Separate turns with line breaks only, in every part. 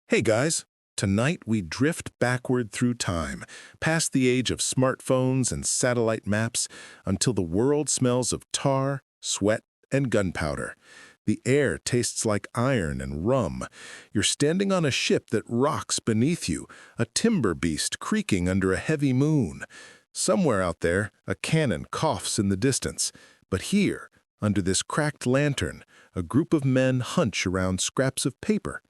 Hey guys, tonight we drift backward through time, past the age of smartphones and satellite maps, until the world smells of tar, sweat, and gunpowder. The air tastes like iron and rum. You're standing on a ship that rocks beneath you, a timber beast creaking under a heavy moon. Somewhere out there, a cannon coughs in the distance. But here, under this cracked lantern, a group of men hunch around scraps of paper.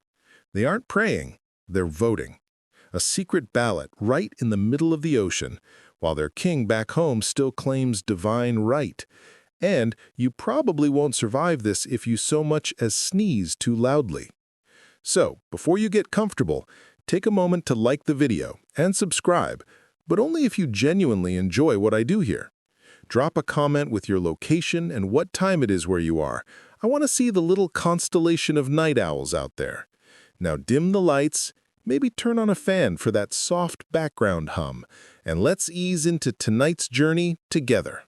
They aren't praying, they're voting. A secret ballot right in the middle of the ocean, while their king back home still claims divine right. And you probably won't survive this if you so much as sneeze too loudly. So, before you get comfortable, take a moment to like the video and subscribe, but only if you genuinely enjoy what I do here. Drop a comment with your location and what time it is where you are. I want to see the little constellation of night owls out there. Now dim the lights, maybe turn on a fan for that soft background hum, and let's ease into tonight's journey together.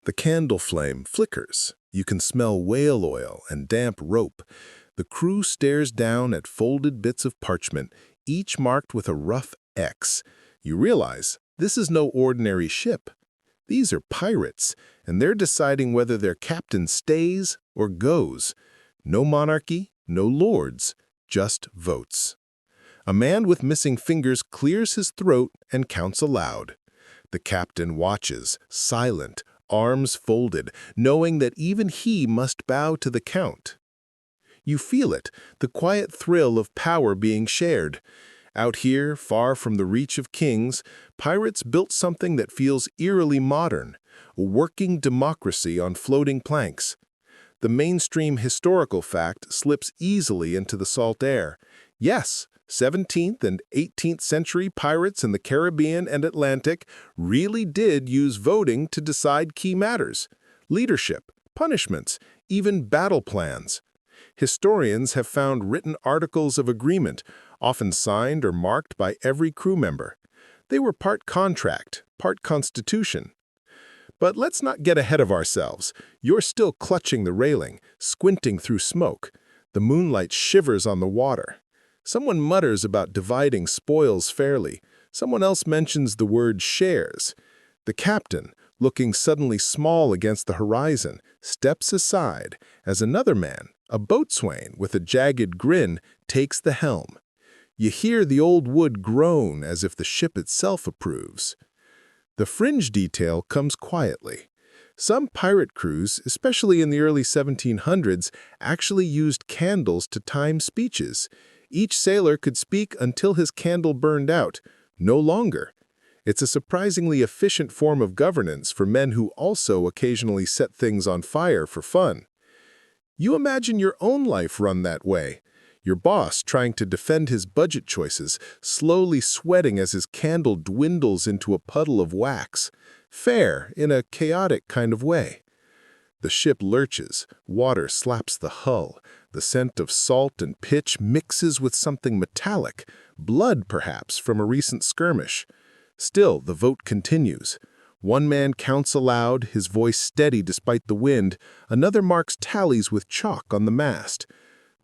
The candle flame flickers. You can smell whale oil and damp rope. The crew stares down at folded bits of parchment, each marked with a rough X. You realize this is no ordinary ship. These are pirates, and they're deciding whether their captain stays or goes. No monarchy, no lords. Just votes. A man with missing fingers clears his throat and counts aloud. The captain watches, silent, arms folded, knowing that even he must bow to the count. You feel it, the quiet thrill of power being shared. Out here, far from the reach of kings, pirates built something that feels eerily modern, a working democracy on floating planks. The mainstream historical fact slips easily into the salt air. Yes, 17th and 18th century pirates in the Caribbean and Atlantic really did use voting to decide key matters: leadership, punishments, even battle plans. Historians have found written articles of agreement, often signed or marked by every crew member. They were part contract, part constitution. But let's not get ahead of ourselves. You're still clutching the railing, squinting through smoke. The moonlight shivers on the water. Someone mutters about dividing spoils fairly. Someone else mentions the word shares. The captain, looking suddenly small against the horizon, steps aside as another man, a boatswain with a jagged grin, takes the helm. You hear the old wood groan as if the ship itself approves. The fringe detail comes quietly. Some pirate crews, especially in the early 1700s, actually used candles to time speeches. Each sailor could speak until his candle burned out, no longer. It's a surprisingly efficient form of governance for men who also occasionally set things on fire for fun. You imagine your own life run that way. Your boss trying to defend his budget choices, slowly sweating as his candle dwindles into a puddle of wax. Fair in a chaotic kind of way. The ship lurches, water slaps the hull. The scent of salt and pitch mixes with something metallic, blood perhaps from a recent skirmish. Still, the vote continues. One man counts aloud, his voice steady despite the wind. Another marks tallies with chalk on the mast.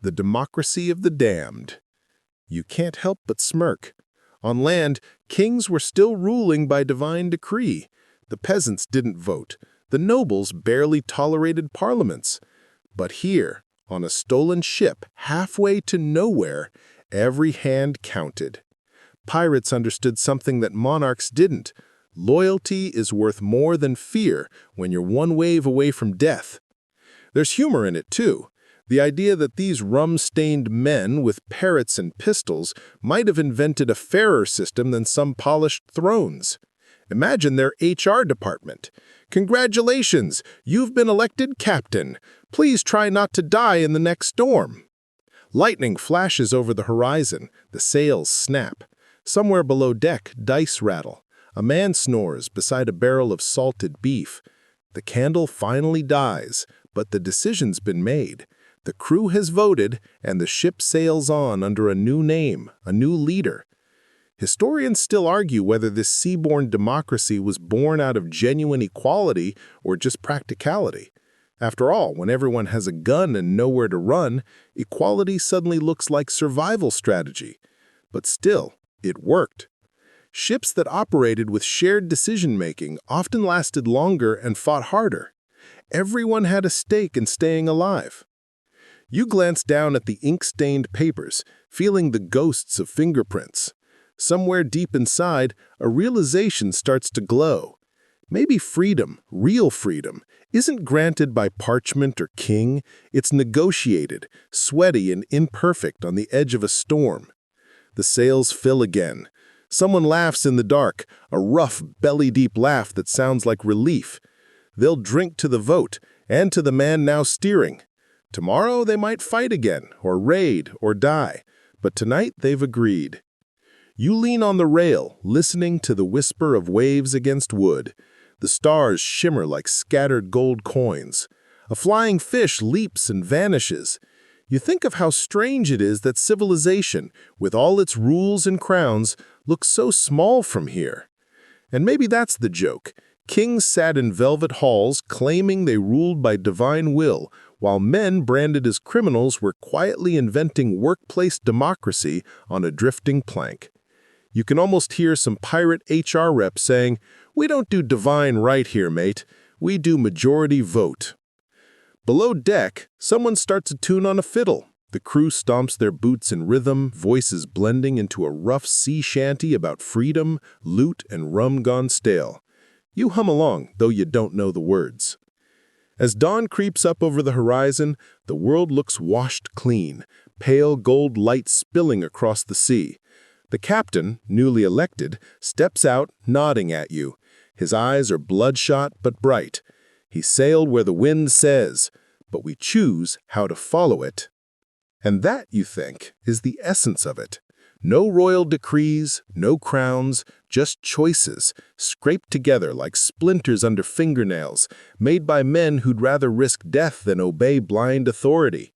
The democracy of the damned. You can't help but smirk. On land, kings were still ruling by divine decree. The peasants didn't vote. The nobles barely tolerated parliaments. But here, on a stolen ship halfway to nowhere, every hand counted. Pirates understood something that monarchs didn't. Loyalty is worth more than fear when you're one wave away from death. There's humor in it, too. The idea that these rum-stained men with parrots and pistols might have invented a fairer system than some polished thrones. Imagine their HR department. Congratulations, you've been elected captain. Please try not to die in the next storm. Lightning flashes over the horizon. The sails snap. Somewhere below deck, dice rattle. A man snores beside a barrel of salted beef. The candle finally dies, but the decision's been made. The crew has voted, and the ship sails on under a new name, a new leader. Historians still argue whether this seaborne democracy was born out of genuine equality or just practicality. After all, when everyone has a gun and nowhere to run, equality suddenly looks like survival strategy. But still, it worked. Ships that operated with shared decision-making often lasted longer and fought harder. Everyone had a stake in staying alive. You glance down at the ink-stained papers, feeling the ghosts of fingerprints. Somewhere deep inside, a realization starts to glow. Maybe freedom, real freedom, isn't granted by parchment or king. It's negotiated, sweaty and imperfect on the edge of a storm. The sails fill again. Someone laughs in the dark, a rough, belly-deep laugh that sounds like relief. They'll drink to the vote and to the man now steering. Tomorrow they might fight again, or raid, or die, but tonight they've agreed. You lean on the rail, listening to the whisper of waves against wood. The stars shimmer like scattered gold coins. A flying fish leaps and vanishes. You think of how strange it is that civilization, with all its rules and crowns, looks so small from here. And maybe that's the joke. Kings sat in velvet halls claiming they ruled by divine will, while men branded as criminals were quietly inventing workplace democracy on a drifting plank. You can almost hear some pirate HR rep saying, "We don't do divine right here, mate. We do majority vote." Below deck, someone starts a tune on a fiddle. The crew stomps their boots in rhythm, voices blending into a rough sea shanty about freedom, loot, and rum gone stale. You hum along, though you don't know the words. As dawn creeps up over the horizon, the world looks washed clean, pale gold light spilling across the sea. The captain, newly elected, steps out, nodding at you. His eyes are bloodshot but bright. He sailed where the wind says, but we choose how to follow it. And that, you think, is the essence of it. No royal decrees, no crowns, just choices, scraped together like splinters under fingernails, made by men who'd rather risk death than obey blind authority.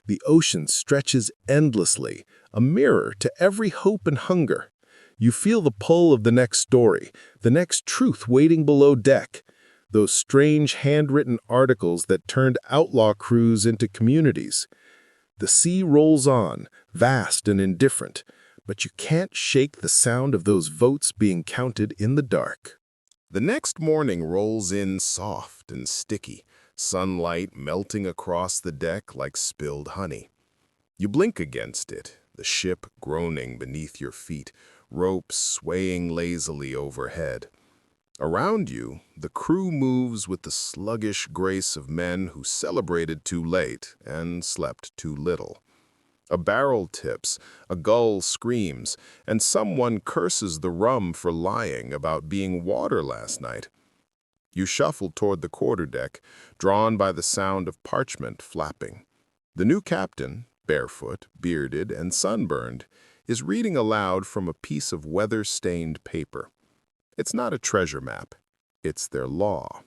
The ocean stretches endlessly, a mirror to every hope and hunger. You feel the pull of the next story, the next truth waiting below deck. Those strange handwritten articles that turned outlaw crews into communities. The sea rolls on, vast and indifferent, but you can't shake the sound of those votes being counted in the dark. The next morning rolls in soft and sticky, sunlight melting across the deck like spilled honey. You blink against it, the ship groaning beneath your feet, ropes swaying lazily overhead. Around you, the crew moves with the sluggish grace of men who celebrated too late and slept too little. A barrel tips, a gull screams, and someone curses the rum for lying about being water last night. You shuffle toward the quarterdeck, drawn by the sound of parchment flapping. The new captain, barefoot, bearded, and sunburned, is reading aloud from a piece of weather-stained paper. It's not a treasure map. It's their law.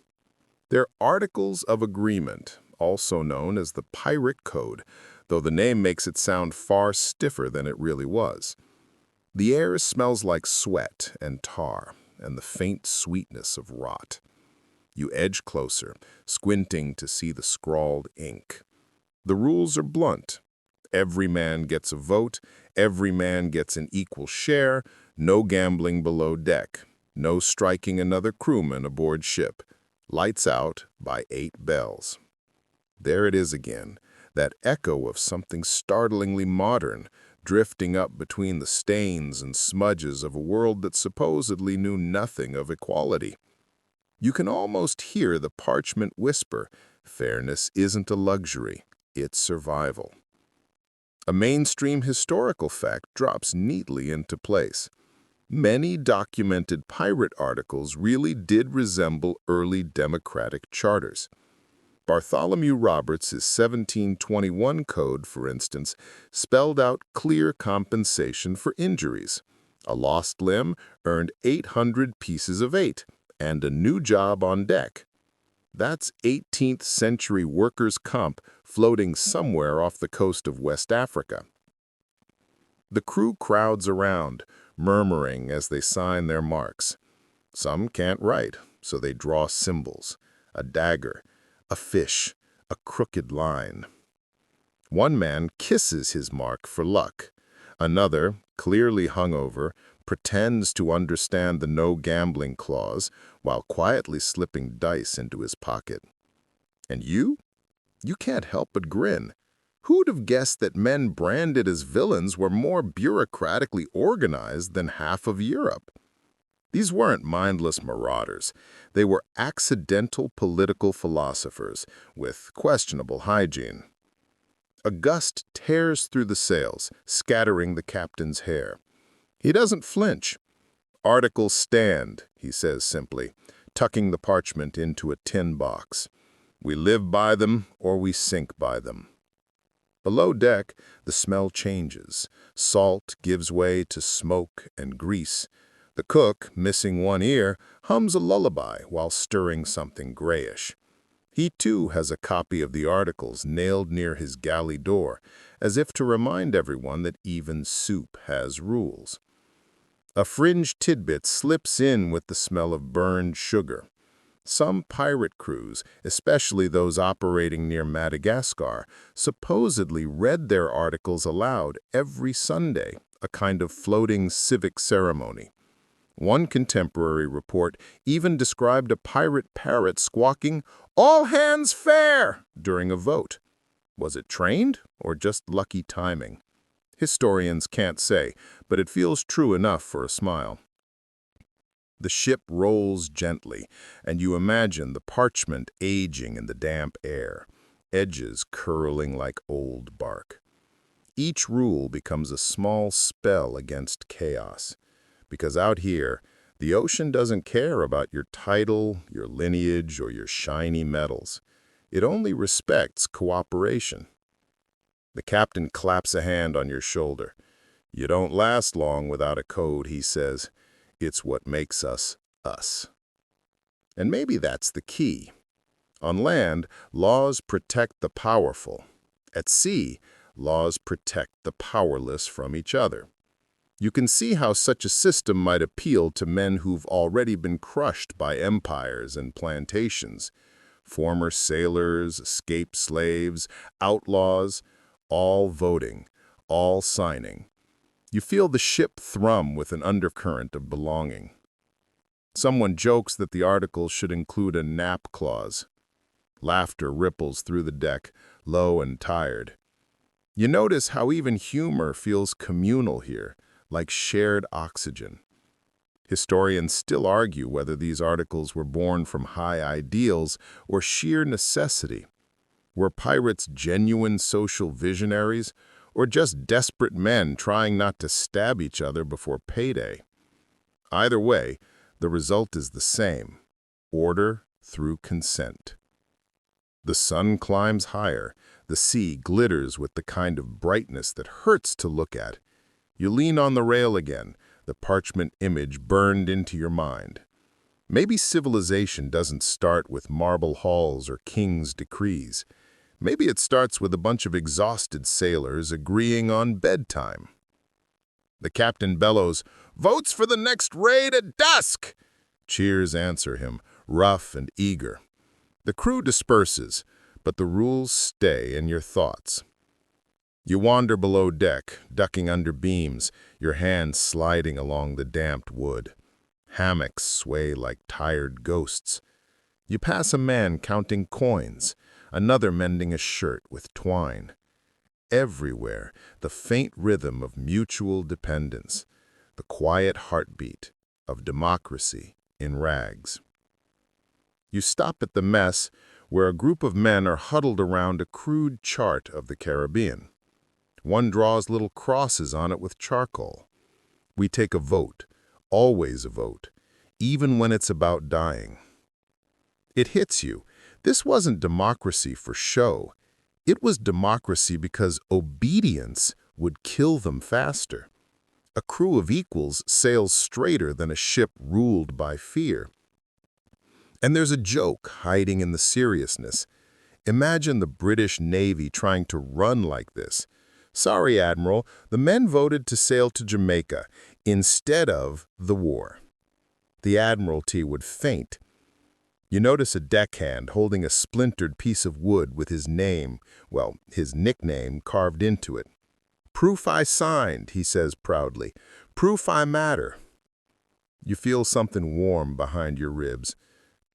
Their Articles of Agreement, also known as the Pirate Code, though the name makes it sound far stiffer than it really was. The air smells like sweat and tar and the faint sweetness of rot. You edge closer, squinting to see the scrawled ink. The rules are blunt. Every man gets a vote, every man gets an equal share, no gambling below deck. No striking another crewman aboard ship. Lights out by 8 bells. There it is again, that echo of something startlingly modern, drifting up between the stains and smudges of a world that supposedly knew nothing of equality. You can almost hear the parchment whisper, fairness isn't a luxury, it's survival. A mainstream historical fact drops neatly into place. Many documented pirate articles really did resemble early democratic charters. Bartholomew Roberts' 1721 code, for instance, spelled out clear compensation for injuries. A lost limb earned 800 pieces of 8, and a new job on deck. That's 18th century workers' comp floating somewhere off the coast of West Africa. The crew crowds around, murmuring as they sign their marks. Some can't write, so they draw symbols, a dagger, a fish, a crooked line. One man kisses his mark for luck. Another, clearly hungover, pretends to understand the no gambling clause while quietly slipping dice into his pocket. And you? You can't help but grin. Who'd have guessed that men branded as villains were more bureaucratically organized than half of Europe? These weren't mindless marauders. They were accidental political philosophers with questionable hygiene. A gust tears through the sails, scattering the captain's hair. He doesn't flinch. "Articles stand," he says simply, tucking the parchment into a tin box. "We live by them or we sink by them." Below deck, the smell changes. Salt gives way to smoke and grease. The cook, missing one ear, hums a lullaby while stirring something grayish. He too has a copy of the articles nailed near his galley door, as if to remind everyone that even soup has rules. A fringe tidbit slips in with the smell of burned sugar. Some pirate crews, especially those operating near Madagascar, supposedly read their articles aloud every Sunday, a kind of floating civic ceremony. One contemporary report even described a pirate parrot squawking, "All hands fair!" during a vote. Was it trained or just lucky timing? Historians can't say, but it feels true enough for a smile. The ship rolls gently, and you imagine the parchment aging in the damp air, edges curling like old bark. Each rule becomes a small spell against chaos. Because out here, the ocean doesn't care about your title, your lineage, or your shiny medals. It only respects cooperation. The captain claps a hand on your shoulder. "You don't last long without a code," he says. "It's what makes us, us." And maybe that's the key. On land, laws protect the powerful. At sea, laws protect the powerless from each other. You can see how such a system might appeal to men who've already been crushed by empires and plantations. Former sailors, escaped slaves, outlaws, all voting, all signing. You feel the ship thrum with an undercurrent of belonging. Someone jokes that the article should include a nap clause. Laughter ripples through the deck, low and tired. You notice how even humor feels communal here, like shared oxygen. Historians still argue whether these articles were born from high ideals or sheer necessity. Were pirates genuine social visionaries, or just desperate men trying not to stab each other before payday? Either way, the result is the same: order through consent. The sun climbs higher, the sea glitters with the kind of brightness that hurts to look at. You lean on the rail again, the parchment image burned into your mind. Maybe civilization doesn't start with marble halls or king's decrees. Maybe it starts with a bunch of exhausted sailors agreeing on bedtime. The captain bellows, "Votes for the next raid at dusk!" Cheers answer him, rough and eager. The crew disperses, but the rules stay in your thoughts. You wander below deck, ducking under beams, your hands sliding along the damped wood. Hammocks sway like tired ghosts. You pass a man counting coins, another mending a shirt with twine. Everywhere, the faint rhythm of mutual dependence, the quiet heartbeat of democracy in rags. You stop at the mess, where a group of men are huddled around a crude chart of the Caribbean. One draws little crosses on it with charcoal. We take a vote, always a vote, even when it's about dying. It hits you. This wasn't democracy for show. It was democracy because obedience would kill them faster. A crew of equals sails straighter than a ship ruled by fear. And there's a joke hiding in the seriousness. Imagine the British Navy trying to run like this. "Sorry, Admiral, the men voted to sail to Jamaica instead of the war." The Admiralty would faint. You notice a deckhand holding a splintered piece of wood with his name, well, his nickname carved into it. "Proof I signed," he says proudly. "Proof I matter." You feel something warm behind your ribs.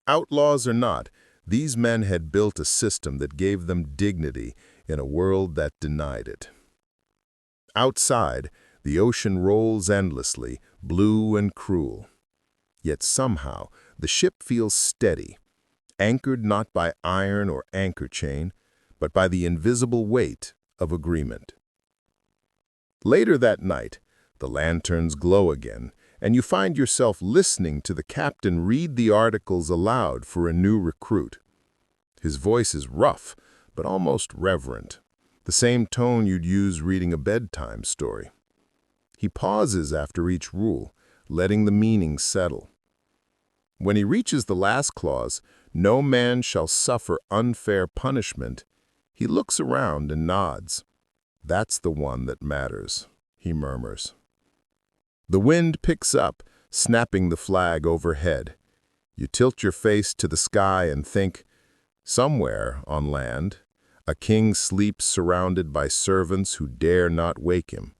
Outlaws or not, these men had built a system that gave them dignity in a world that denied it. Outside, the ocean rolls endlessly, blue and cruel. Yet somehow, the ship feels steady, anchored not by iron or anchor chain, but by the invisible weight of agreement. Later that night, the lanterns glow again, and you find yourself listening to the captain read the articles aloud for a new recruit. His voice is rough, but almost reverent, the same tone you'd use reading a bedtime story. He pauses after each rule, letting the meaning settle. When he reaches the last clause, "No man shall suffer unfair punishment," he looks around and nods. "That's the one that matters," he murmurs. The wind picks up, snapping the flag overhead. You tilt your face to the sky and think, somewhere on land, a king sleeps surrounded by servants who dare not wake him.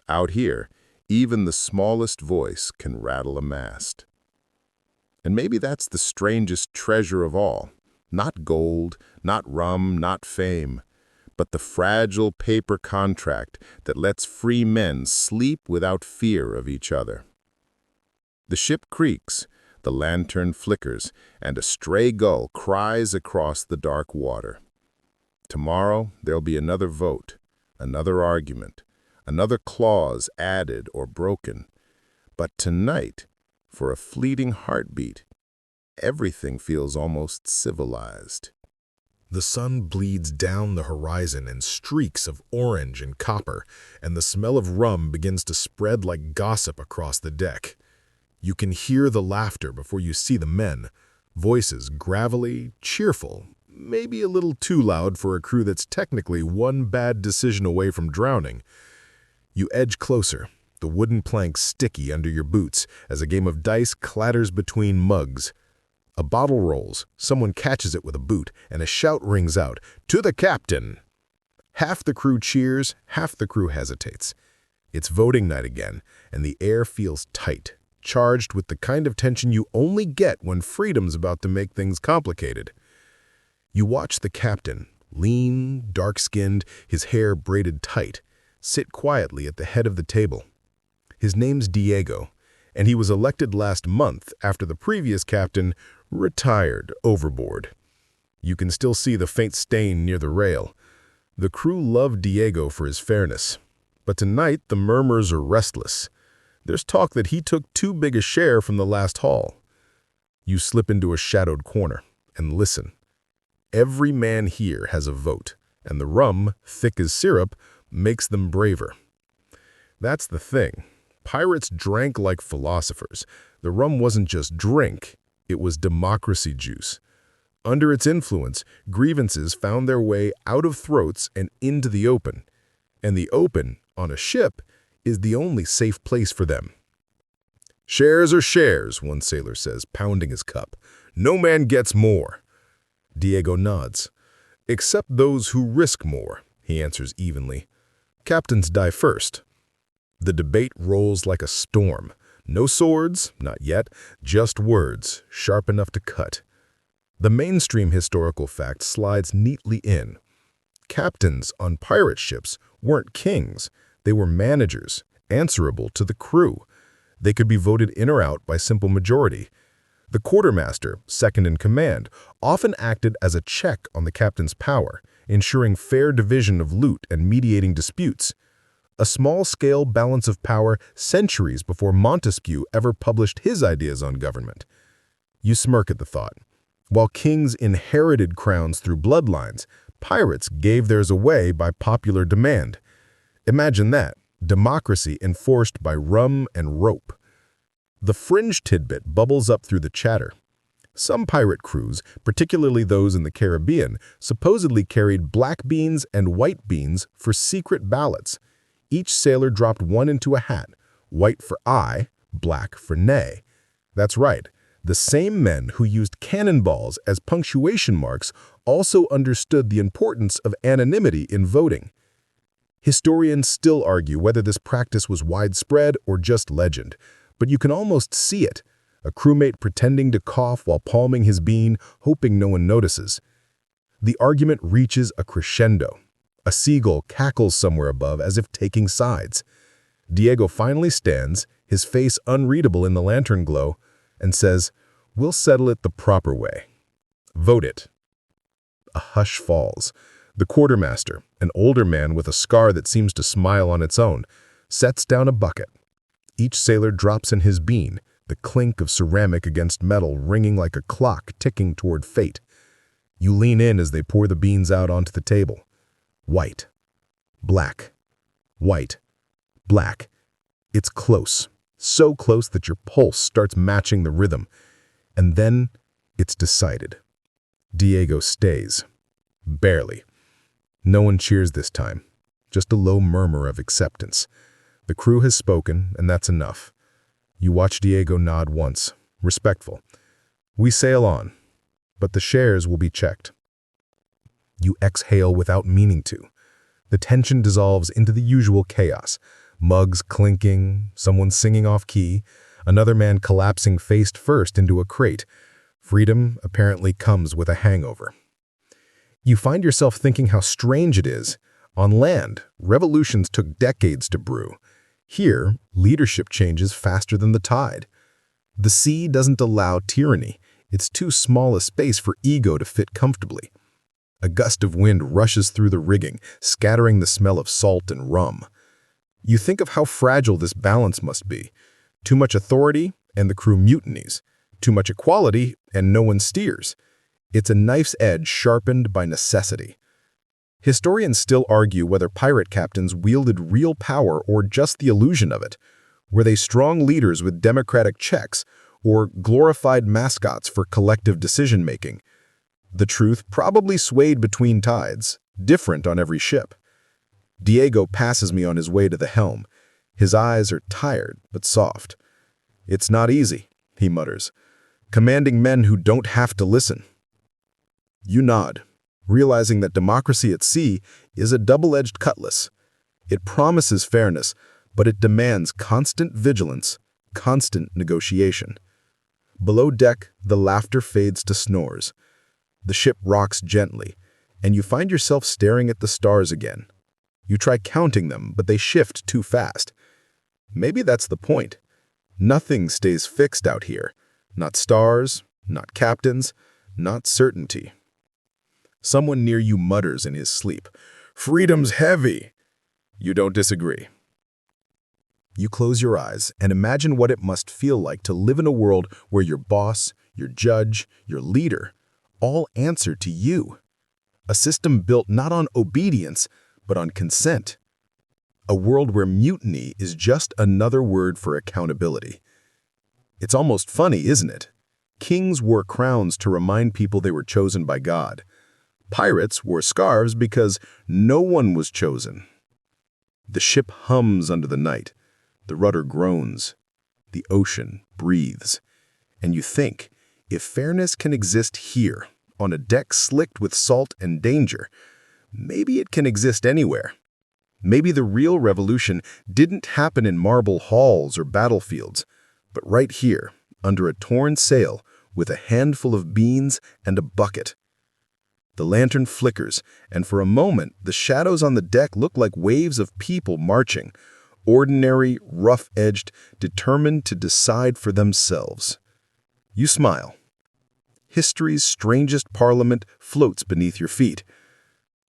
Out here, even the smallest voice can rattle a mast. And maybe that's the strangest treasure of all. Not gold, not rum, not fame, but the fragile paper contract that lets free men sleep without fear of each other. The ship creaks, the lantern flickers, and a stray gull cries across the dark water. Tomorrow there'll be another vote, another argument, another clause added or broken. But tonight, for a fleeting heartbeat, everything feels almost civilized.
The sun bleeds down the horizon in streaks of orange and copper, and the smell of rum begins to spread like gossip across the deck. You can hear the laughter before you see the men, voices gravelly, cheerful, maybe a little too loud for a crew that's technically one bad decision away from drowning. You edge closer, the wooden plank sticky under your boots as a game of dice clatters between mugs. A bottle rolls, someone catches it with a boot, and a shout rings out, "To the captain!" Half the crew cheers, half the crew hesitates. It's voting night again, and the air feels tight, charged with the kind of tension you only get when freedom's about to make things complicated. You watch the captain, lean, dark-skinned, his hair braided tight, sit quietly at the head of the table. His name's Diego, and he was elected last month after the previous captain retired overboard. You can still see the faint stain near the rail. The crew loved Diego for his fairness, but tonight the murmurs are restless. There's talk that he took too big a share from the last haul. You slip into a shadowed corner and listen. Every man here has a vote, and the rum, thick as syrup, makes them braver. That's the thing. Pirates drank like philosophers. The rum wasn't just drink, it was democracy juice. Under its influence, grievances found their way out of throats and into the open. And the open, on a ship, is the only safe place for them. "Shares are shares," one sailor says, pounding his cup. "No man gets more." Diego nods. "Except those who risk more," he answers evenly. "Captains die first." The debate rolls like a storm. No swords, not yet, just words, sharp enough to cut. The mainstream historical fact slides neatly in. Captains on pirate ships weren't kings. They were managers, answerable to the crew. They could be voted in or out by simple majority. The quartermaster, second in command, often acted as a check on the captain's power, ensuring fair division of loot and mediating disputes. A small-scale balance of power centuries before Montesquieu ever published his ideas on government. You smirk at the thought. While kings inherited crowns through bloodlines, pirates gave theirs away by popular demand. Imagine that, democracy enforced by rum and rope. The fringe tidbit bubbles up through the chatter. Some pirate crews, particularly those in the Caribbean, supposedly carried black beans and white beans for secret ballots. Each sailor dropped one into a hat, white for aye, black for nay. That's right, the same men who used cannonballs as punctuation marks also understood the importance of anonymity in voting. Historians still argue whether this practice was widespread or just legend, but you can almost see it, a crewmate pretending to cough while palming his bean, hoping no one notices. The argument reaches a crescendo. A seagull cackles somewhere above as if taking sides. Diego finally stands, his face unreadable in the lantern glow, and says, "We'll settle it the proper way. Vote it." A hush falls. The quartermaster, an older man with a scar that seems to smile on its own, sets down a bucket. Each sailor drops in his bean, the clink of ceramic against metal ringing like a clock ticking toward fate. You lean in as they pour the beans out onto the table. White, black, white, black. It's close, so close that your pulse starts matching the rhythm. And then it's decided. Diego stays. Barely. No one cheers this time, just a low murmur of acceptance. The crew has spoken, and that's enough. You watch Diego nod once, respectful. We sail on, but the shares will be checked. You exhale without meaning to. The tension dissolves into the usual chaos. Mugs clinking, someone singing off key, another man collapsing face first into a crate. Freedom apparently comes with a hangover. You find yourself thinking how strange it is. On land, revolutions took decades to brew. Here, leadership changes faster than the tide. The sea doesn't allow tyranny. It's too small a space for ego to fit comfortably. A gust of wind rushes through the rigging, scattering the smell of salt and rum. You think of how fragile this balance must be. Too much authority, and the crew mutinies. Too much equality, and no one steers. It's a knife's edge sharpened by necessity. Historians still argue whether pirate captains wielded real power or just the illusion of it. Were they strong leaders with democratic checks, or glorified mascots for collective decision-making? The truth probably swayed between tides, different on every ship. Diego passes me on his way to the helm. His eyes are tired but soft. "It's not easy," he mutters, "commanding men who don't have to listen." You nod, realizing that democracy at sea is a double-edged cutlass. It promises fairness, but it demands constant vigilance, constant negotiation. Below deck, the laughter fades to snores. The ship rocks gently, and you find yourself staring at the stars again. You try counting them, but they shift too fast. Maybe that's the point. Nothing stays fixed out here. Not stars, not captains, not certainty. Someone near you mutters in his sleep, "Freedom's heavy." You don't disagree. You close your eyes and imagine what it must feel like to live in a world where your boss, your judge, your leader, all answer to you. A system built not on obedience, but on consent. A world where mutiny is just another word for accountability. It's almost funny, isn't it? Kings wore crowns to remind people they were chosen by God. Pirates wore scarves because no one was chosen. The ship hums under the night. The rudder groans. The ocean breathes. And you think, if fairness can exist here, on a deck slicked with salt and danger, maybe it can exist anywhere. Maybe the real revolution didn't happen in marble halls or battlefields, but right here, under a torn sail, with a handful of beans and a bucket. The lantern flickers, and for a moment, the shadows on the deck look like waves of people marching, ordinary, rough-edged, determined to decide for themselves. You smile. History's strangest parliament floats beneath your feet.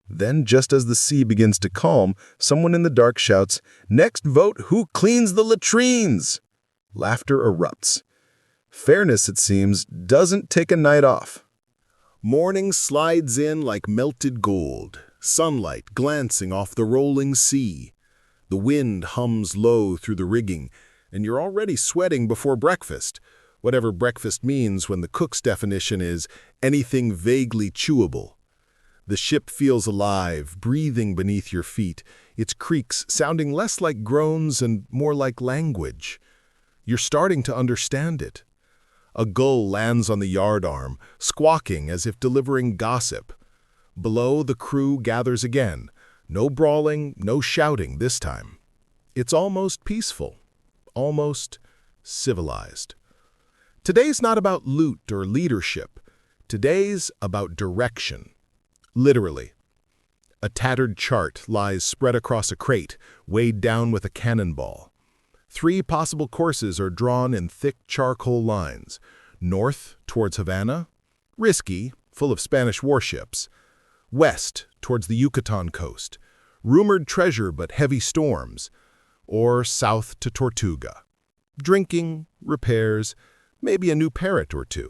Then, just as the sea begins to calm, someone in the dark shouts, "Next vote, who cleans the latrines?" Laughter erupts. Fairness, it seems, doesn't take a night off. Morning slides in like melted gold, sunlight glancing off the rolling sea. The wind hums low through the rigging, and you're already sweating before breakfast, whatever breakfast means when the cook's definition is anything vaguely chewable. The ship feels alive, breathing beneath your feet, its creaks sounding less like groans and more like language. You're starting to understand it. A gull lands on the yardarm, squawking as if delivering gossip. Below, the crew gathers again,
No brawling, no shouting this time. It's almost peaceful, almost civilized. Today's not about loot or leadership. Today's about direction. Literally. A tattered chart lies spread across a crate, weighed down with a cannonball. 3 possible courses are drawn in thick charcoal lines. North, towards Havana, risky, full of Spanish warships. West, towards the Yucatan coast, rumored treasure but heavy storms. Or south to Tortuga. Drinking, repairs, maybe a new parrot or 2.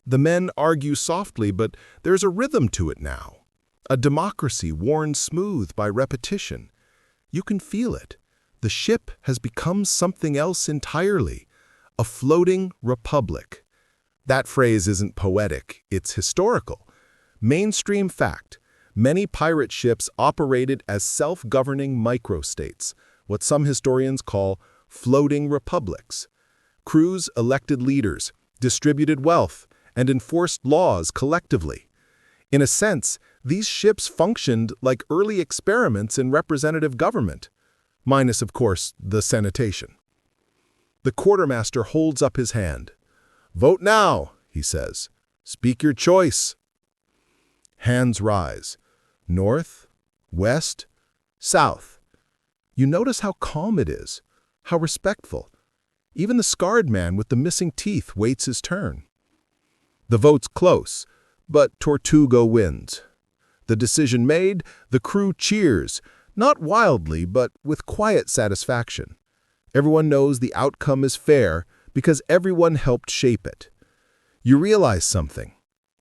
The men argue softly, but there's a rhythm to it now. A democracy worn smooth by repetition. You can feel it. The ship has become something else entirely. A floating republic. That phrase isn't poetic, it's historical. Mainstream fact. Many pirate ships operated as self-governing microstates, what some historians call floating republics. Crews elected leaders, distributed wealth, and enforced laws collectively. In a sense, these ships functioned like early experiments in representative government, minus, of course, the sanitation. The quartermaster holds up his hand. "Vote now," he says. "Speak your choice." Hands rise. North, west, south. You notice how calm it is, how respectful. Even the scarred man with the missing teeth waits his turn. The vote's close, but Tortuga wins. The decision made, the crew cheers, not wildly, but with quiet satisfaction. Everyone knows the outcome is fair because everyone helped shape it. You realize something.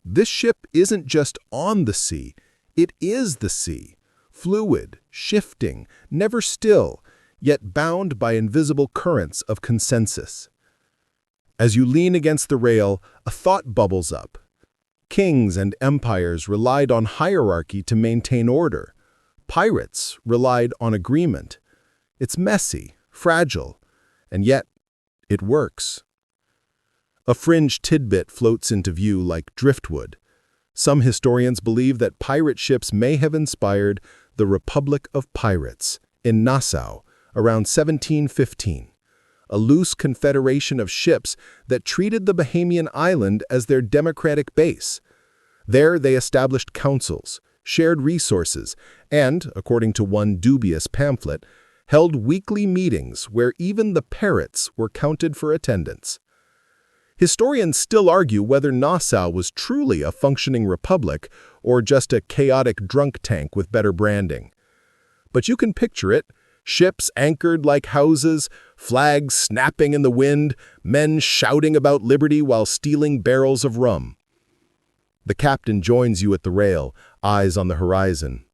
This ship isn't just on the sea, it is the sea. Fluid, shifting, never still, yet bound by invisible currents of consensus. As you lean against the rail, a thought bubbles up. Kings and empires relied on hierarchy to maintain order. Pirates relied on agreement. It's messy, fragile, and yet it works. A fringe tidbit floats into view like driftwood. Some historians believe that pirate ships may have inspired the Republic of Pirates in Nassau around 1715, a loose confederation of ships that treated the Bahamian island as their democratic base. There they established councils, shared resources, and, according to one dubious pamphlet, held weekly meetings where even the parrots were counted for attendance. Historians still argue whether Nassau was truly a functioning republic or just a chaotic drunk tank with better branding. But you can picture it, ships anchored like houses, flags snapping in the wind, men shouting about liberty while stealing barrels of rum. The captain joins you at the rail, eyes on the horizon.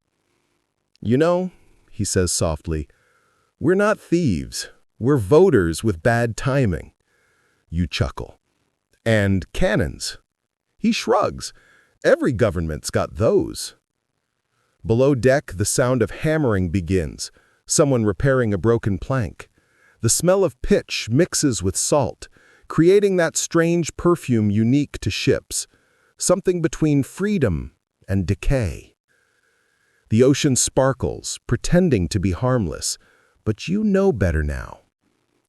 "You know," he says softly, "we're not thieves. We're voters with bad timing." You chuckle. "And cannons." He shrugs. "Every government's got those." Below deck, the sound of hammering begins, someone repairing a broken plank. The smell of pitch mixes with salt, creating that strange perfume unique to ships, something between freedom and decay. The ocean sparkles, pretending to be harmless, but you know better now.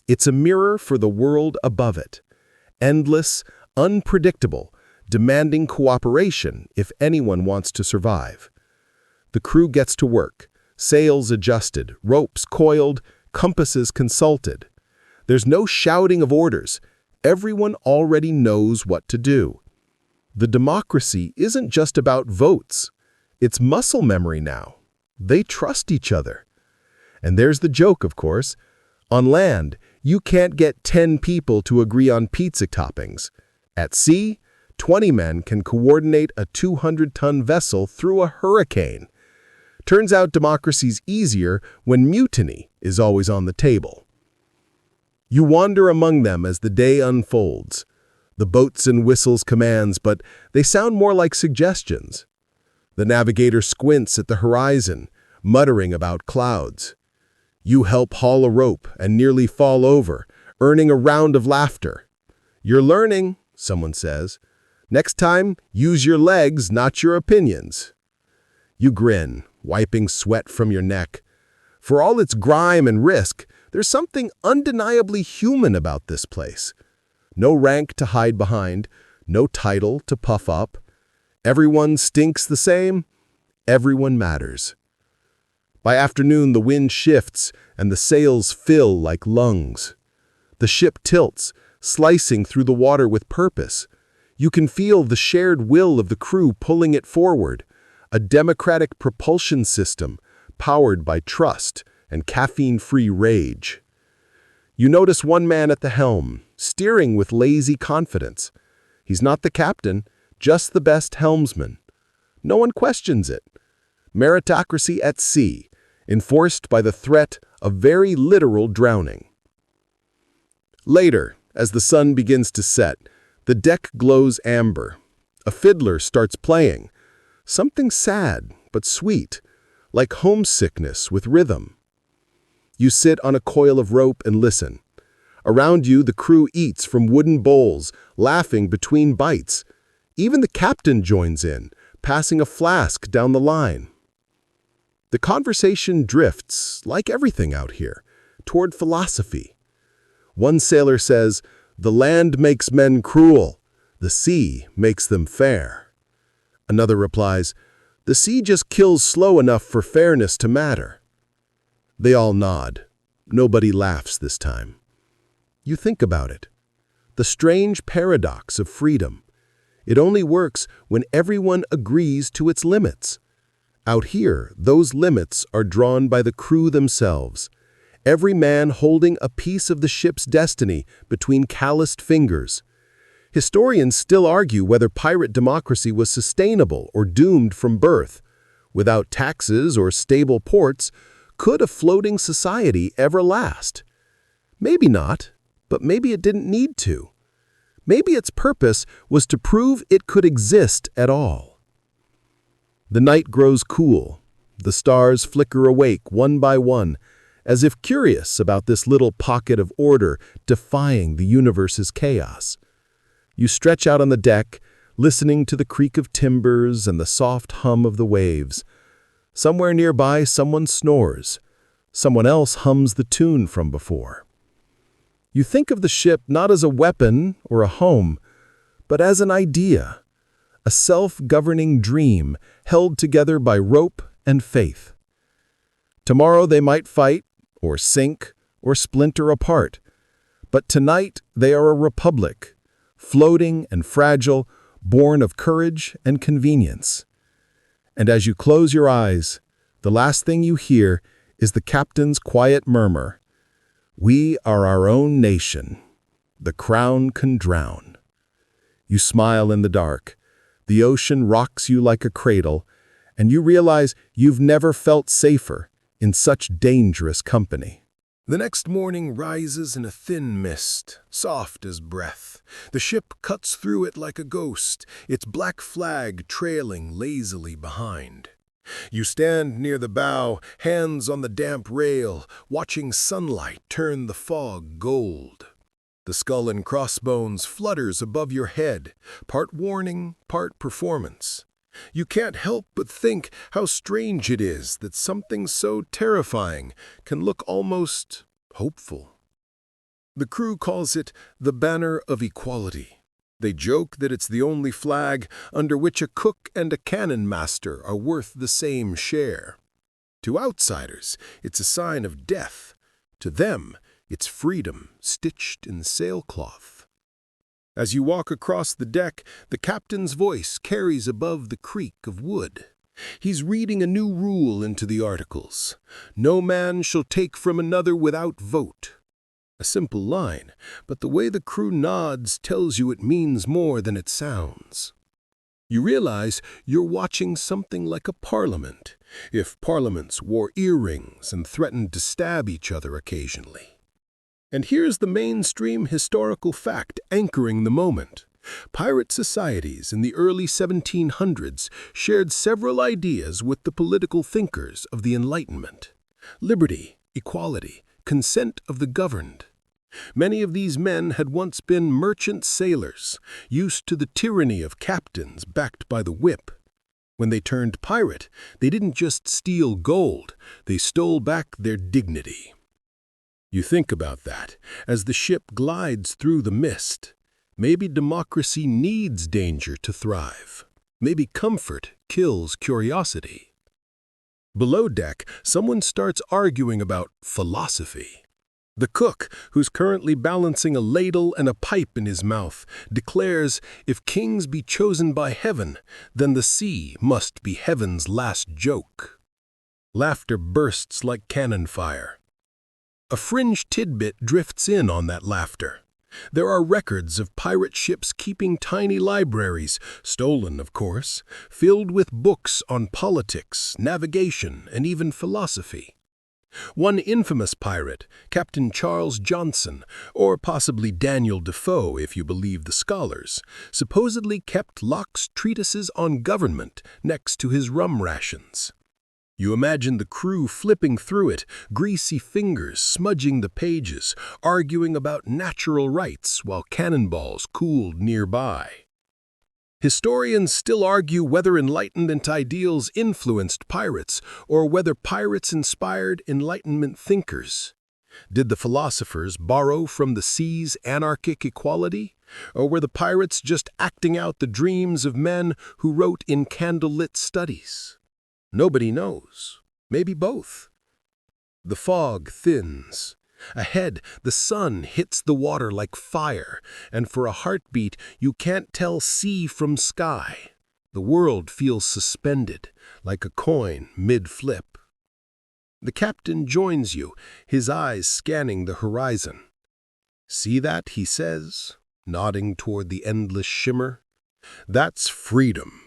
It's a mirror for the world above it. Endless, unpredictable, demanding cooperation if anyone wants to survive. The crew gets to work, sails adjusted, ropes coiled, compasses consulted. There's no shouting of orders. Everyone already knows what to do. The democracy isn't just about votes. It's muscle memory now. They trust each other. And there's the joke, of course. On land, you can't get 10 people to agree on pizza toppings. At sea, 20 men can coordinate a 200-ton vessel through a hurricane. Turns out democracy's easier when mutiny is always on the table. You wander among them as the day unfolds. The boats and whistles commands, but they sound more like suggestions. The navigator squints at the horizon, muttering about clouds. You help haul a rope and nearly fall over, earning a round of laughter. "You're learning," someone says. "Next time, use your legs, not your opinions." You grin, wiping sweat from your neck. For all its grime and risk, there's something undeniably human about this place. No rank to hide behind, no title to puff up. Everyone stinks the same. Everyone matters. By afternoon, the wind shifts and the sails fill like lungs. The ship tilts, slicing through the water with purpose. You can feel the shared will of the crew pulling it forward, a democratic propulsion system powered by trust and caffeine-free rage. You notice one man at the helm, steering with lazy confidence. He's not the captain, just the best helmsman. No one questions it. Meritocracy at sea, enforced by the threat of very literal drowning. Later, as the sun begins to set, the deck glows amber. A fiddler starts playing. Something sad but sweet, like homesickness with rhythm. You sit on a coil of rope and listen. Around you, the crew eats from wooden bowls, laughing between bites. Even the captain joins in, passing a flask down the line. The conversation drifts, like everything out here, toward philosophy. One sailor says, "The land makes men cruel. The sea makes them fair." Another replies, "The sea just kills slow enough for fairness to matter." They all nod. Nobody laughs this time. You think about it. The strange paradox of freedom. It only works when everyone agrees to its limits. Out here, those limits are drawn by the crew themselves, every man holding a piece of the ship's destiny between calloused fingers. Historians still argue whether pirate democracy was sustainable or doomed from birth. Without taxes or stable ports, could a floating society ever last? Maybe not, but maybe it didn't need to. Maybe its purpose was to prove it could exist at all. The night grows cool. The stars flicker awake one by one, as if curious about this little pocket of order defying the universe's chaos. You stretch out on the deck, listening to the creak of timbers and the soft hum of the waves. Somewhere nearby, someone snores. Someone else hums the tune from before. You think of the ship not as a weapon or a home, but as an idea, a self-governing dream held together by rope and faith. Tomorrow they might fight, or sink, or splinter apart, but tonight they are a republic, floating and fragile, born of courage and convenience. And as you close your eyes, the last thing you hear is the captain's quiet murmur, "We are our own nation. The crown can drown." You smile in the dark. The ocean rocks you like a cradle, and you realize you've never felt safer in such dangerous company. The next morning rises in a thin mist, soft as breath. The ship cuts through it like a ghost, its black flag trailing lazily behind. You stand near the bow, hands on the damp rail, watching sunlight turn the fog gold. The skull and crossbones flutters above your head, part warning, part performance. You can't help but think how strange it is that something so terrifying can look almost hopeful. The crew calls it the banner of equality. They joke that it's the only flag under which a cook and a cannon master are worth the same share. To outsiders, it's a sign of death. To them, it's freedom stitched in sailcloth. As you walk across the deck, the captain's voice carries above the creak of wood. He's reading a new rule into the articles. No man shall take from another without vote. A simple line, but the way the crew nods tells you it means more than it sounds. You realize you're watching something like a parliament, if parliaments wore earrings and threatened to stab each other occasionally. And here's the mainstream historical fact anchoring the moment. Pirate societies in the early 1700s shared several ideas with the political thinkers of the Enlightenment: liberty, equality, consent of the governed. Many of these men had once been merchant sailors, used to the tyranny of captains backed by the whip. When they turned pirate, they didn't just steal gold, they stole back their dignity. You think about that as the ship glides through the mist. Maybe democracy needs danger to thrive. Maybe comfort kills curiosity. Below deck, someone starts arguing about philosophy. The cook, who's currently balancing a ladle and a pipe in his mouth, declares, if kings be chosen by heaven, then the sea must be heaven's last joke. Laughter bursts like cannon fire. A fringe tidbit drifts in on that laughter. There are records of pirate ships keeping tiny libraries, stolen of course, filled with books on politics, navigation, and even philosophy. One infamous pirate, Captain Charles Johnson, or possibly Daniel Defoe if you believe the scholars, supposedly kept Locke's treatises on government next to his rum rations. You imagine the crew flipping through it, greasy fingers smudging the pages, arguing about natural rights while cannonballs cooled nearby. Historians still argue whether Enlightenment ideals influenced pirates or whether pirates inspired Enlightenment thinkers. Did the philosophers borrow from the sea's anarchic equality? Or were the pirates just acting out the dreams of men who wrote in candlelit studies? Nobody knows. Maybe both. The fog thins. Ahead, the sun hits the water like fire, and for a heartbeat, you can't tell sea from sky. The world feels suspended, like a coin mid-flip. The captain joins you, his eyes scanning the horizon. "See that?" he says, nodding toward the endless shimmer. "That's freedom.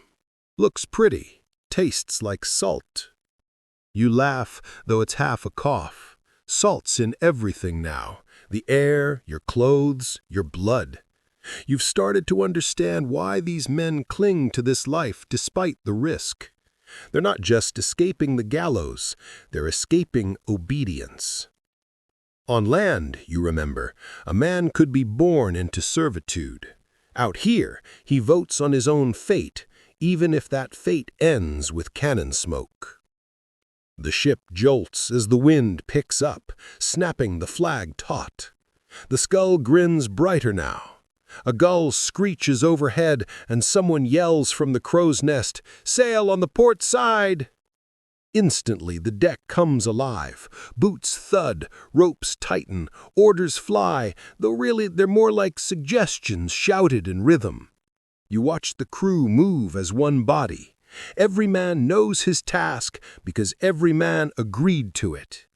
Looks pretty, tastes like salt." You laugh, though it's half a cough. Salt's in everything now, the air, your clothes, your blood. You've started to understand why these men cling to this life despite the risk. They're not just escaping the gallows, they're escaping obedience. On land, you remember, a man could be born into servitude. Out here, he votes on his own fate, even if that fate ends with cannon smoke. The ship jolts as the wind picks up, snapping the flag taut. The skull grins brighter now. A gull screeches overhead, and someone yells from the crow's nest, "Sail on the port side!" Instantly, the deck comes alive. Boots thud, ropes tighten, orders fly, though really they're more like suggestions shouted in rhythm. You watch the crew move as one body. Every man knows his task because every man agreed to it.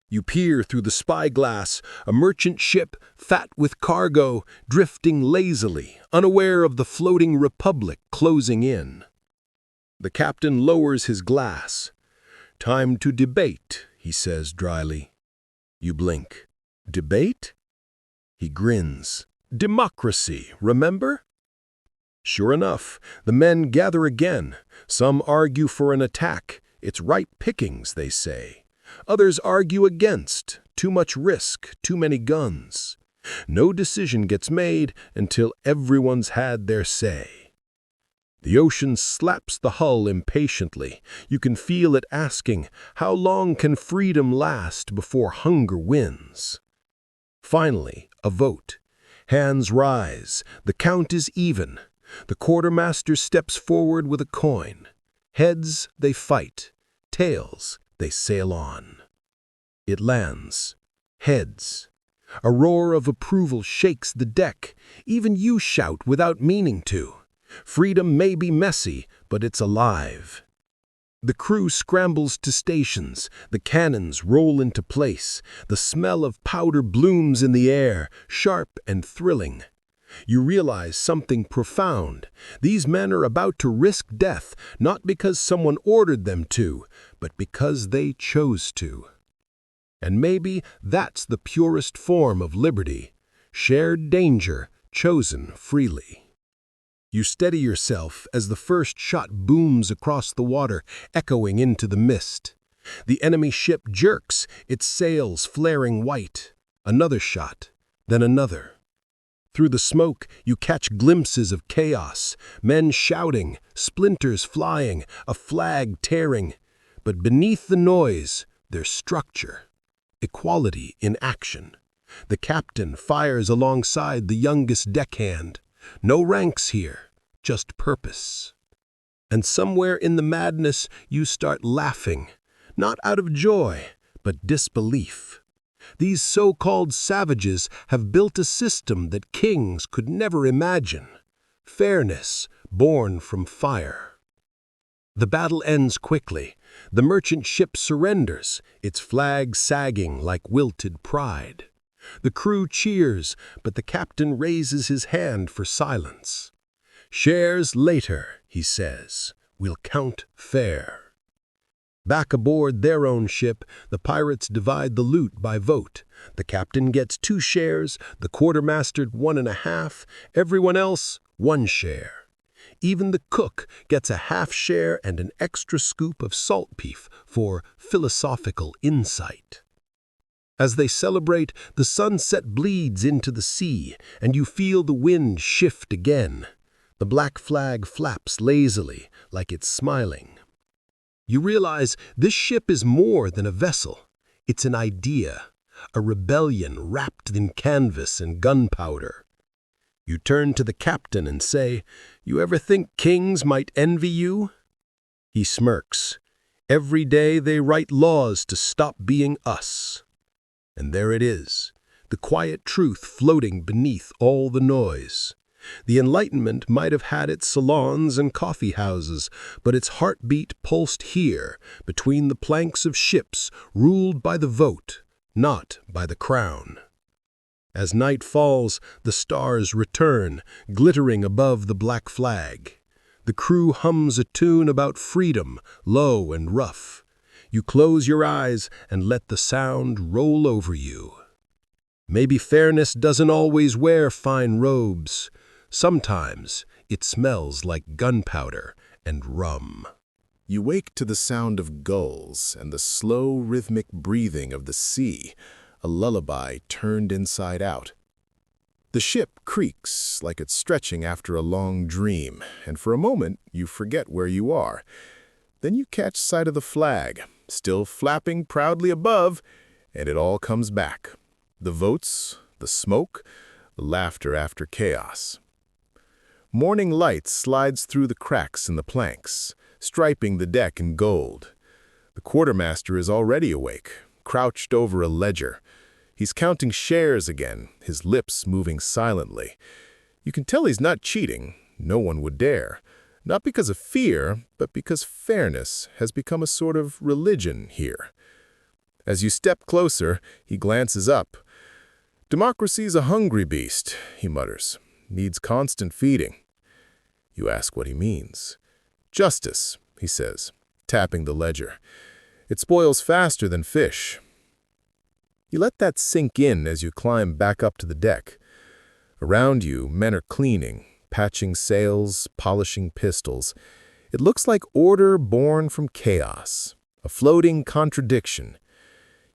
You peer through the spyglass, a merchant ship, fat with cargo, drifting lazily, unaware of the floating republic closing in. The captain lowers his glass. "Time to debate," he says dryly. You blink. "Debate?" He grins. "Democracy, remember?" Sure enough, the men gather again. Some argue for an attack. It's ripe pickings, they say. Others argue against. Too much risk, too many guns. No decision gets made until everyone's had their say. The ocean slaps the hull impatiently. You can feel it asking, how long can freedom last before hunger wins? Finally, a vote. Hands rise. The count is even. The quartermaster steps forward with a coin. Heads, they fight. Tails, they sail on. It lands. Heads. A roar of approval shakes the deck. Even you shout without meaning to. Freedom may be messy, but it's alive. The crew scrambles to stations. The cannons roll into place. The smell of powder blooms in the air, sharp and thrilling. You realize something profound. These men are about to risk death, not because someone ordered them to, but because they chose to. And maybe that's the purest form of liberty, shared danger, chosen freely. You steady yourself as the first shot booms across the water, echoing into the mist. The enemy ship jerks, its sails flaring white. Another shot, then another.
Through the smoke, you catch glimpses of chaos, men shouting, splinters flying, a flag tearing. But beneath the noise, there's structure, equality in action. The captain fires alongside the youngest deckhand. No ranks here, just purpose. And somewhere in the madness, you start laughing, not out of joy, but disbelief. These so-called savages have built a system that kings could never imagine. Fairness born from fire. The battle ends quickly. The merchant ship surrenders, its flag sagging like wilted pride. The crew cheers, but the captain raises his hand for silence. "Shares later," he says. "We'll count fair." Back aboard their own ship, the pirates divide the loot by vote. The captain gets 2 shares, the quartermaster 1.5, everyone else 1 share. Even the cook gets a half share and an extra scoop of salt beef for philosophical insight. As they celebrate, the sunset bleeds into the sea, and you feel the wind shift again. The black flag flaps lazily, like it's smiling. You realize this ship is more than a vessel. It's an idea, a rebellion wrapped in canvas and gunpowder. You turn to the captain and say, "You ever think kings might envy you?" He smirks. "Every day they write laws to stop being us." And there it is, the quiet truth floating beneath all the noise. The Enlightenment might have had its salons and coffee houses, but its heartbeat pulsed here, between the planks of ships ruled by the vote, not by the crown. As night falls, the stars return, glittering above the black flag. The crew hums a tune about freedom, low and rough. You close your eyes and let the sound roll over you. Maybe fairness doesn't always wear fine robes. Sometimes it smells like gunpowder and rum.
You wake to the sound of gulls and the slow, rhythmic breathing of the sea, a lullaby turned inside out. The ship creaks like it's stretching after a long dream, and for a moment you forget where you are. Then you catch sight of the flag, still flapping proudly above, and it all comes back. The votes, the smoke, the laughter after chaos. Morning light slides through the cracks in the planks, striping the deck in gold. The quartermaster is already awake, crouched over a ledger. He's counting shares again, his lips moving silently. You can tell he's not cheating. No one would dare. Not because of fear, but because fairness has become a sort of religion here. As you step closer, he glances up. "Democracy's a hungry beast," he mutters. "Needs constant feeding." You ask what he means. "Justice," he says, tapping the ledger. "It spoils faster than fish." You let that sink in as you climb back up to the deck. Around you, men are cleaning, patching sails, polishing pistols. It looks like order born from chaos, a floating contradiction.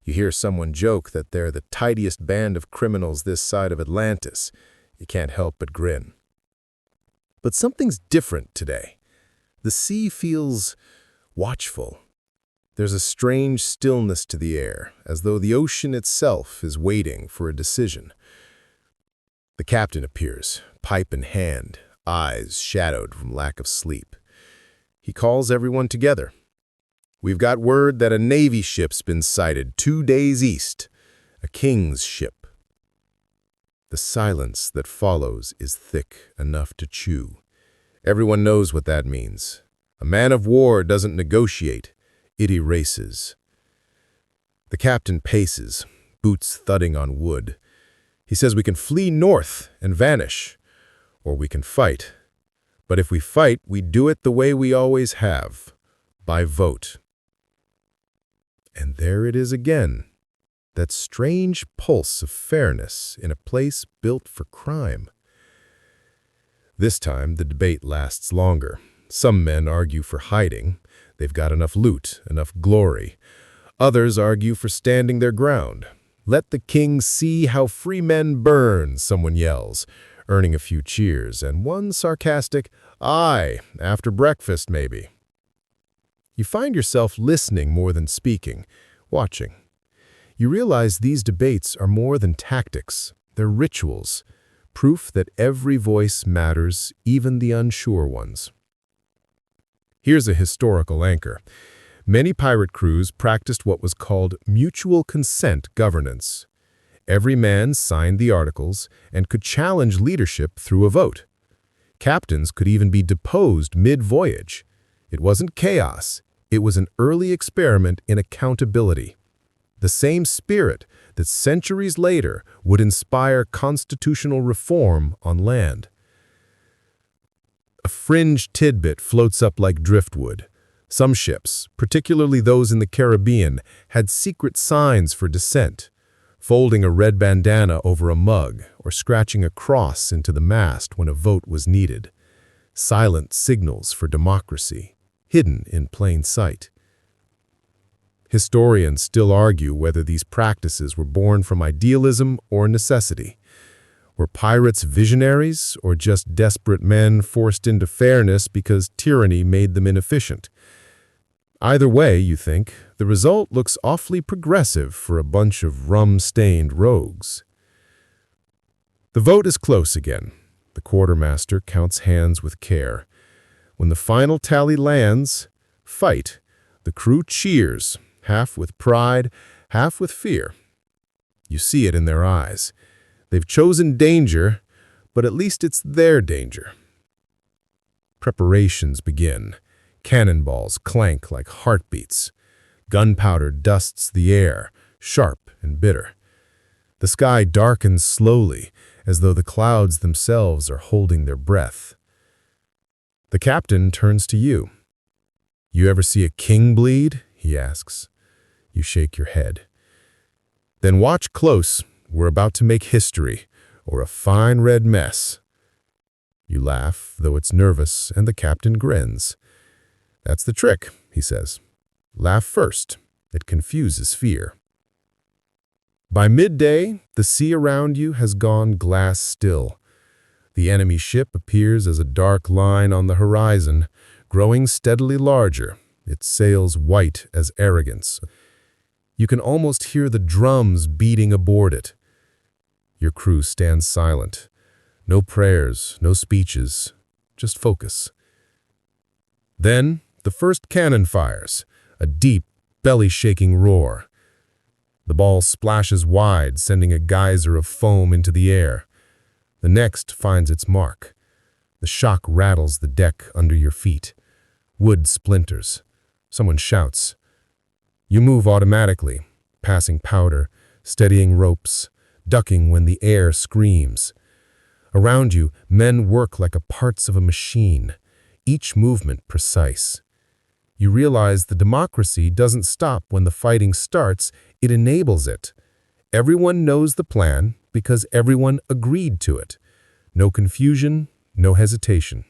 You hear someone joke that they're the tidiest band of criminals this side of Atlantis. You can't help but grin. But something's different today. The sea feels watchful. There's a strange stillness to the air, as though the ocean itself is waiting for a decision. The captain appears, pipe in hand, eyes shadowed from lack of sleep. He calls everyone together. "We've got word that a Navy ship's been sighted 2 days east, a king's ship." The silence that follows is thick enough to chew. Everyone knows what that means. A man of war doesn't negotiate, it erases. The captain paces, boots thudding on wood. He says we can flee north and vanish, or we can fight. But if we fight, we do it the way we always have, by vote. And there it is again. That strange pulse of fairness in a place built for crime. This time, the debate lasts longer. Some men argue for hiding. They've got enough loot, enough glory. Others argue for standing their ground.
"Let the king see how free men burn," someone yells, earning a few cheers, and one sarcastic, "Aye, after breakfast, maybe." You find yourself listening more than speaking, watching. You realize these debates are more than tactics, they're rituals, proof that every voice matters, even the unsure ones. Here's a historical anchor. Many pirate crews practiced what was called mutual consent governance. Every man signed the articles and could challenge leadership through a vote. Captains could even be deposed mid-voyage. It wasn't chaos, it was an early experiment in accountability. The same spirit that centuries later would inspire constitutional reform on land. A fringe tidbit floats up like driftwood. Some ships, particularly those in the Caribbean, had secret signs for dissent, folding a red bandana over a mug or scratching a cross into the mast when a vote was needed. Silent signals for democracy, hidden in plain sight. Historians still argue whether these practices were born from idealism or necessity. Were pirates visionaries or just desperate men forced into fairness because tyranny made them inefficient? Either way, you think, the result looks awfully progressive for a bunch of rum-stained rogues. The vote is close again. The quartermaster counts hands with care. When the final tally lands, fight. The crew cheers, half with pride, half with fear. You see it in their eyes. They've chosen danger, but at least it's their danger. Preparations begin. Cannonballs clank like heartbeats. Gunpowder dusts the air, sharp and bitter. The sky darkens slowly, as though the clouds themselves are holding their breath. The captain turns to you. "You ever see a king bleed?" he asks. You shake your head. "Then watch close. We're about to make history, or a fine red mess." You laugh, though it's nervous, and the captain grins. "That's the trick," he says. "Laugh first. It confuses fear." By midday, the sea around you has gone glass still. The enemy ship appears as a dark line on the horizon, growing steadily larger, its sails white as arrogance. You can almost hear the drums beating aboard it. Your crew stands silent. No prayers, no speeches, just focus. Then, the first cannon fires, a deep, belly-shaking roar. The ball splashes wide, sending a geyser of foam into the air. The next finds its mark. The shock rattles the deck under your feet. Wood splinters. Someone shouts. You move automatically, passing powder, steadying ropes, ducking when the air screams. Around you, men work like parts of a machine, each movement precise. You realize the democracy doesn't stop when the fighting starts, it enables it. Everyone knows the plan because everyone agreed to it. No confusion, no hesitation.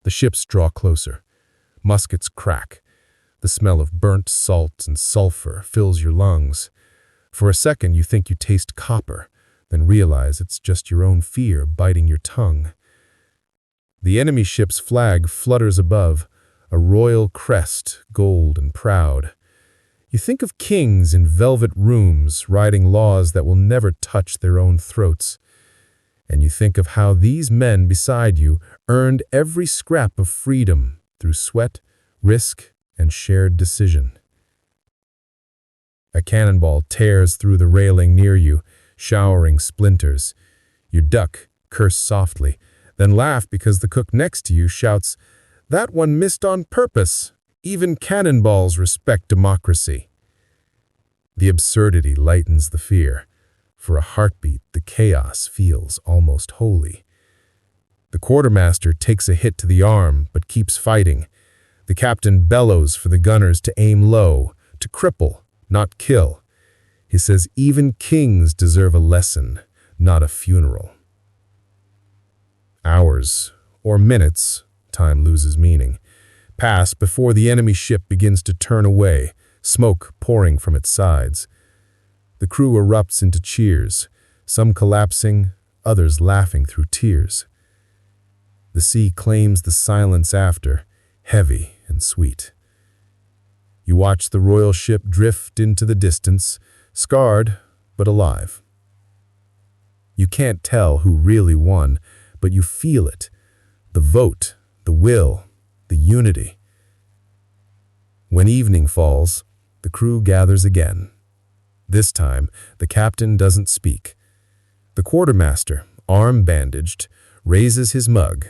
The ships draw closer. Muskets crack. The smell of burnt salt and sulfur fills your lungs. For a second, you think you taste copper, then realize it's just your own fear biting your tongue. The enemy ship's flag flutters above, a royal crest, gold and proud. You think of kings in velvet rooms writing laws that will never touch their own throats. And you think of how these men beside you earned every scrap of freedom through sweat, risk, and shared decision. A cannonball tears through the railing near you, showering splinters. You duck, curse softly, then laugh because the cook next to you shouts, "That one missed on purpose. Even cannonballs respect democracy." The absurdity lightens the fear. For a heartbeat, the chaos feels almost holy. The quartermaster takes a hit to the arm, but keeps fighting. The captain bellows for the gunners to aim low, to cripple, not kill. He says even kings deserve a lesson, not a funeral. Hours, or minutes, time loses meaning, pass before the enemy ship begins to turn away, smoke pouring from its sides. The crew erupts into cheers, some collapsing, others laughing through tears. The sea claims the silence after, heavy and sweet. You watch the royal ship drift into the distance, scarred but alive. You can't tell who really won, but you feel it. The vote, the will, the unity. When evening falls, the crew gathers again. This time, the captain doesn't speak. The quartermaster, arm bandaged, raises his mug.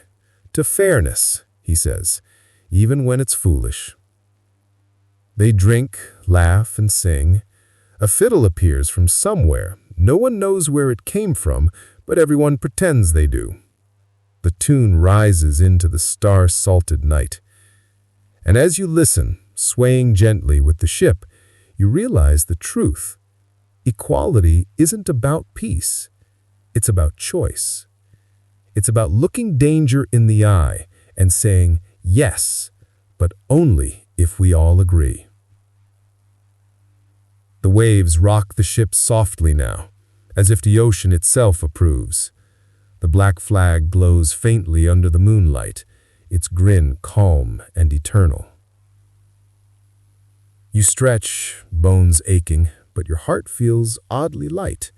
To fairness, he says, even when it's foolish. They drink, laugh, and sing. A fiddle appears from somewhere. No one knows where it came from, but everyone pretends they do. The tune rises into the star-salted night. And as you listen, swaying gently with the ship, you realize the truth. Equality isn't about peace. It's about choice. It's about looking danger in the eye and saying yes, but only if we all agree. The waves rock the ship softly now, as if the ocean itself approves. The black flag glows faintly under the moonlight, its grin calm and eternal. You stretch, bones aching, but your heart feels oddly light.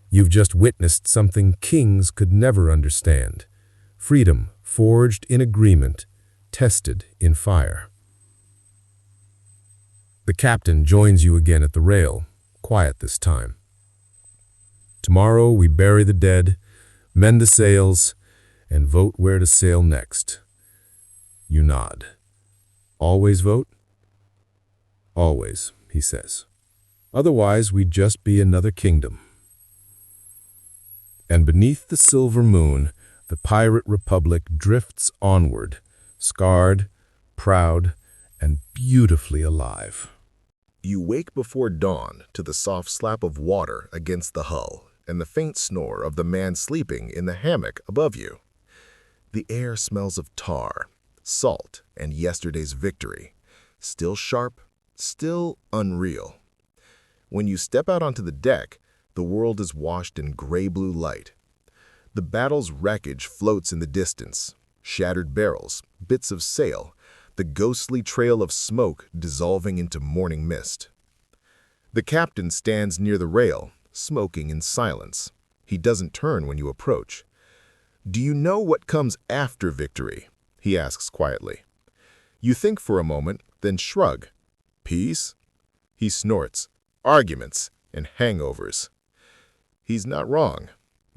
You've just witnessed something kings could never understand. Freedom forged in agreement, tested in fire. The captain joins you again at the rail, quiet this time. Tomorrow we bury the dead, mend the sails, and vote where to sail next. You nod. Always vote? Always, he says. Otherwise, we'd just be another kingdom. And beneath the silver moon, the pirate republic drifts onward, scarred, proud, and beautifully alive.
You wake before dawn to the soft slap of water against the hull and the faint snore of the man sleeping in the hammock above you. The air smells of tar, salt, and yesterday's victory. Still sharp, still unreal. When you step out onto the deck, the world is washed in gray-blue light. The battle's wreckage floats in the distance, shattered barrels, bits of sail, the ghostly trail of smoke dissolving into morning mist. The captain stands near the rail, smoking in silence. He doesn't turn when you approach. "Do you know what comes after victory?" he asks quietly. You think for a moment, then shrug. "Peace?" He snorts. "Arguments and hangovers." He's not wrong.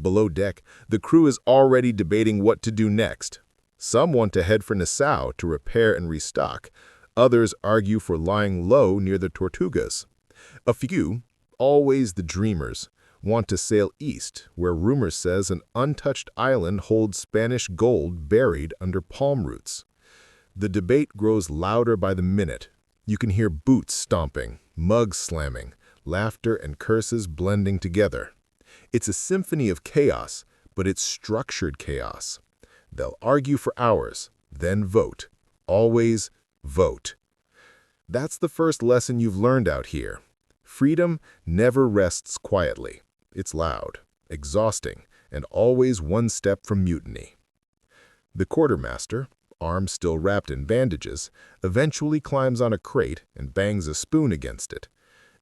Below deck, the crew is already debating what to do next. Some want to head for Nassau to repair and restock. Others argue for lying low near the Tortugas. A few, always the dreamers, want to sail east, where rumor says an untouched island holds Spanish gold buried under palm roots. The debate grows louder by the minute. You can hear boots stomping, mugs slamming, laughter and curses blending together. It's a symphony of chaos, but it's structured chaos. They'll argue for hours, then vote. Always vote. That's the first lesson you've learned out here. Freedom never rests quietly. It's loud, exhausting, and always one step from mutiny. The quartermaster, arm still wrapped in bandages, eventually climbs on a crate and bangs a spoon against it.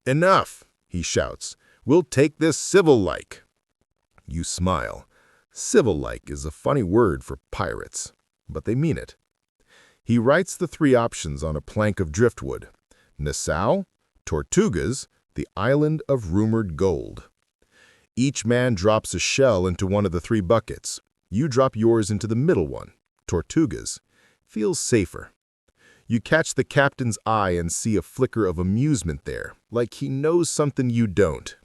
"Enough!" he shouts. "We'll take this civil-like." You smile. Civil-like is a funny word for pirates, but they mean it. He writes the three options on a plank of driftwood. Nassau, Tortugas, the island of rumored gold. Each man drops a shell into one of the three buckets. You drop yours into the middle one, Tortugas. Feels safer. You catch the captain's eye and see a flicker of amusement there, like he knows something you don't.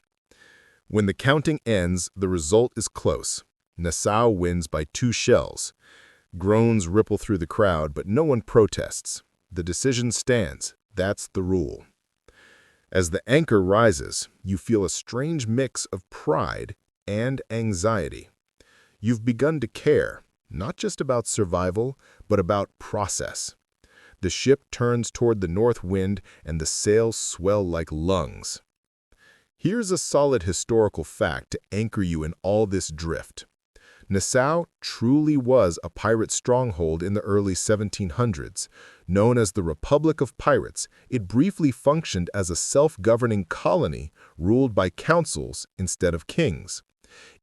When the counting ends, the result is close. Nassau wins by 2 shells. Groans ripple through the crowd, but no one protests. The decision stands. That's the rule. As the anchor rises, you feel a strange mix of pride and anxiety. You've begun to care, not just about survival, but about process. The ship turns toward the north wind and the sails swell like lungs.
Here's a solid historical fact to anchor you in all this drift. Nassau truly was a pirate stronghold in the early 1700s. Known as the Republic of Pirates, it briefly functioned as a self-governing colony ruled by councils instead of kings.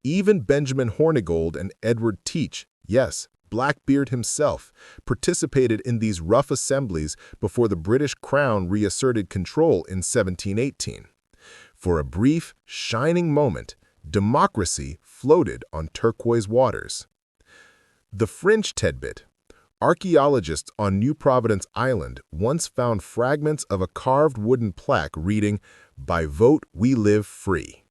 Even Benjamin Hornigold and Edward Teach, yes, Blackbeard himself, participated in these rough assemblies before the British Crown reasserted control in 1718. For a brief, shining moment, democracy floated on turquoise waters. The French tidbit. Archaeologists on New Providence Island once found fragments of a carved wooden plaque reading, "By vote we live free."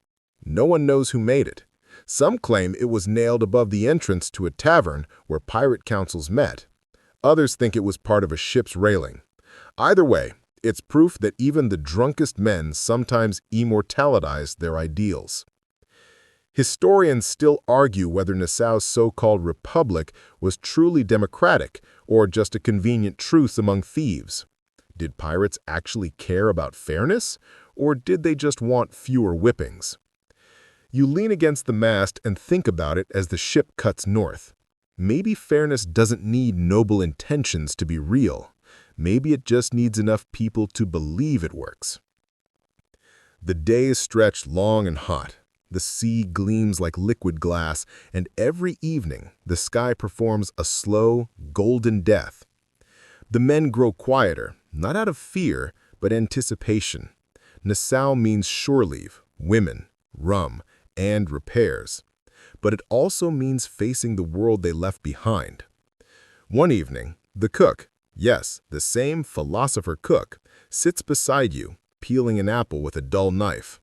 No one knows who made it. Some claim it was nailed above the entrance to a tavern where pirate councils met. Others think it was part of a ship's railing. Either way, it's proof that even the drunkest men sometimes immortalize their ideals. Historians still argue whether Nassau's so-called republic was truly democratic or just a convenient truce among thieves. Did pirates actually care about fairness, or did they just want fewer whippings? You lean against the mast and think about it as the ship cuts north. Maybe fairness doesn't need noble intentions to be real. Maybe it just needs enough people to believe it works. The days stretch long and hot. The sea gleams like liquid glass, and every evening the sky performs a slow, golden death. The men grow quieter, not out of fear, but anticipation. Nassau means shore leave, women, rum, and repairs. But it also means facing the world they left behind. One evening, the cook, yes, the same philosopher cook, sits beside you, peeling an apple with a dull knife.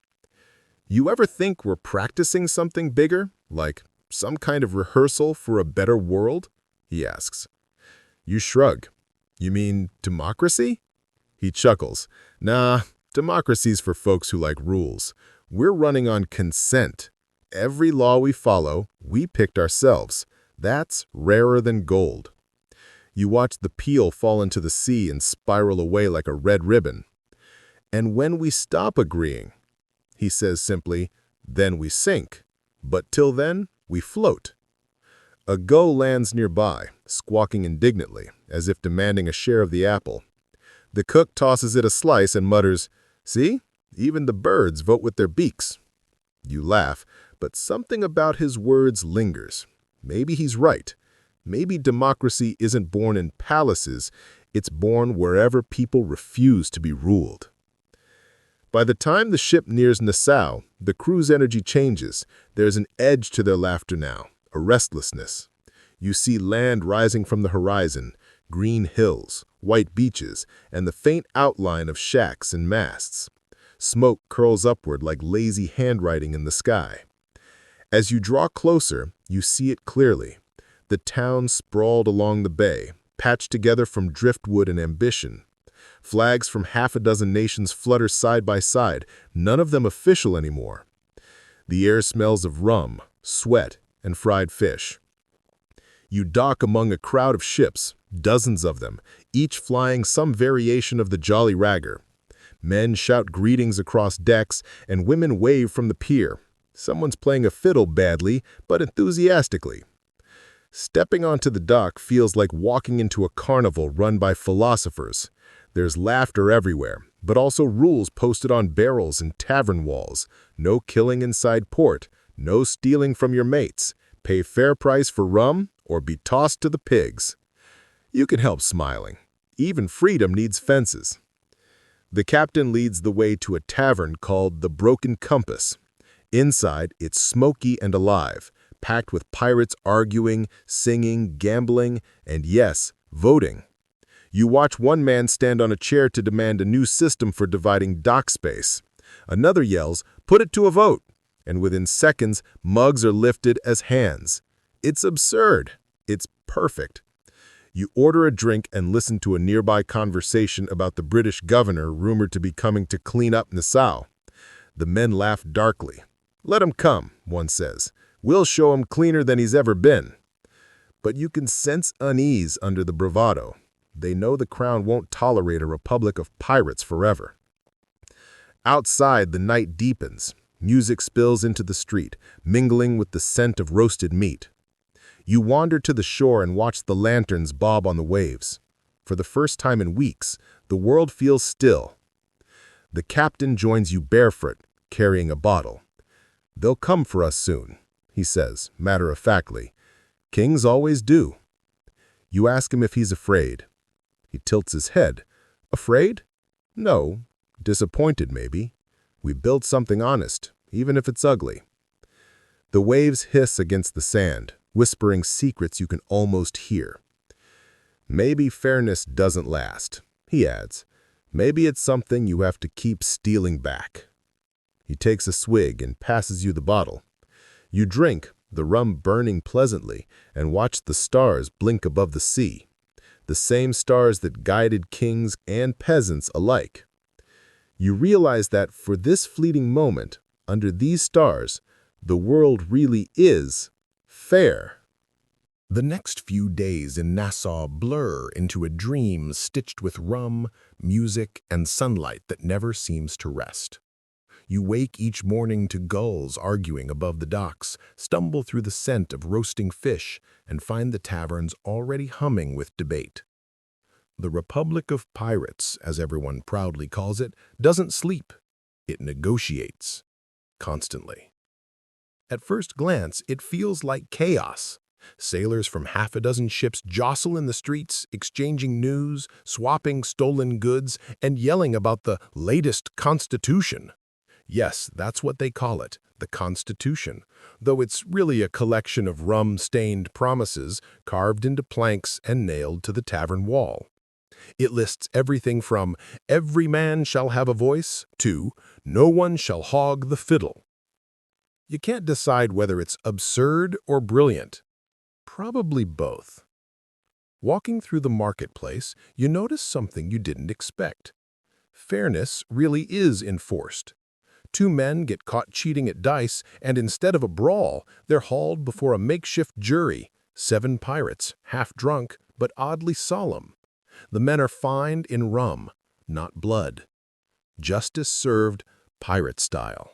You ever think we're practicing something bigger, like some kind of rehearsal for a better world? He asks. You shrug. You mean democracy? He chuckles. Nah, democracy's for folks who like rules. We're running on consent. Every law we follow, we picked ourselves. That's rarer than gold. You watch the peel fall into the sea and spiral away like a red ribbon. And when we stop agreeing, he says simply, then we sink. But till then, we float. A gull lands nearby, squawking indignantly, as if demanding a share of the apple. The cook tosses it a slice and mutters, "See? Even the birds vote with their beaks." You laugh, but something about his words lingers. Maybe he's right. Maybe democracy isn't born in palaces, it's born wherever people refuse to be ruled. By the time the ship nears Nassau, the crew's energy changes. There's an edge to their laughter now, a restlessness. You see land rising from the horizon, green hills, white beaches, and the faint outline of shacks and masts. Smoke curls upward like lazy handwriting in the sky. As you draw closer, you see it clearly. The town sprawled along the bay, patched together from driftwood and ambition. Flags from half a dozen nations flutter side by side, none of them official anymore. The air smells of rum, sweat, and fried fish. You dock among a crowd of ships, dozens of them, each flying some variation of the Jolly Ragger. Men shout greetings across decks, and women wave from the pier. Someone's playing a fiddle badly, but enthusiastically. Stepping onto the dock feels like walking into a carnival run by philosophers. There's laughter everywhere, but also rules posted on barrels and tavern walls. No killing inside port, no stealing from your mates. Pay fair price for rum or be tossed to the pigs. You can help smiling. Even freedom needs fences. The captain leads the way to a tavern called the Broken Compass. Inside, it's smoky and alive, packed with pirates arguing, singing, gambling, and yes, voting. You watch one man stand on a chair to demand a new system for dividing dock space. Another yells, "Put it to a vote," and within seconds, mugs are lifted as hands. It's absurd. It's perfect. You order a drink and listen to a nearby conversation about the British governor rumored to be coming to clean up Nassau. The men laugh darkly. "Let him come," one says. "We'll show him cleaner than he's ever been." But you can sense unease under the bravado. They know the crown won't tolerate a republic of pirates forever. Outside, the night deepens. Music spills into the street, mingling with the scent of roasted meat. You wander to the shore and watch the lanterns bob on the waves. For the first time in weeks, the world feels still. The captain joins you barefoot, carrying a bottle. "They'll come for us soon," he says, matter-of-factly. "Kings always do." You ask him if he's afraid. He tilts his head. "Afraid? No. Disappointed, maybe. We built something honest, even if it's ugly." The waves hiss against the sand, whispering secrets you can almost hear. "Maybe fairness doesn't last," he adds. "Maybe it's something you have to keep stealing back." He takes a swig and passes you the bottle. You drink, the rum burning pleasantly, and watch the stars blink above the sea. The same stars that guided kings and peasants alike. You realize that for this fleeting moment, under these stars, the world really is fair. The next few days in Nassau blur into a dream stitched with rum, music, and sunlight that never seems to rest. You wake each morning to gulls arguing above the docks, stumble through the scent of roasting fish, and find the taverns already humming with debate. The Republic of Pirates, as everyone proudly calls it, doesn't sleep. It negotiates. Constantly. At first glance, it feels like chaos. Sailors from half a dozen ships jostle in the streets, exchanging news, swapping stolen goods, and yelling about the latest Constitution. Yes, that's what they call it, the Constitution, though it's really a collection of rum-stained promises carved into planks and nailed to the tavern wall. It lists everything from "every man shall have a voice" to "no one shall hog the fiddle." You can't decide whether it's absurd or brilliant. Probably both. Walking through the marketplace, you notice something you didn't expect. Fairness really is enforced. 2 men get caught cheating at dice, and instead of a brawl, they're hauled before a makeshift jury, 7 pirates, half drunk, but oddly solemn. The men are fined in rum, not blood. Justice served pirate style.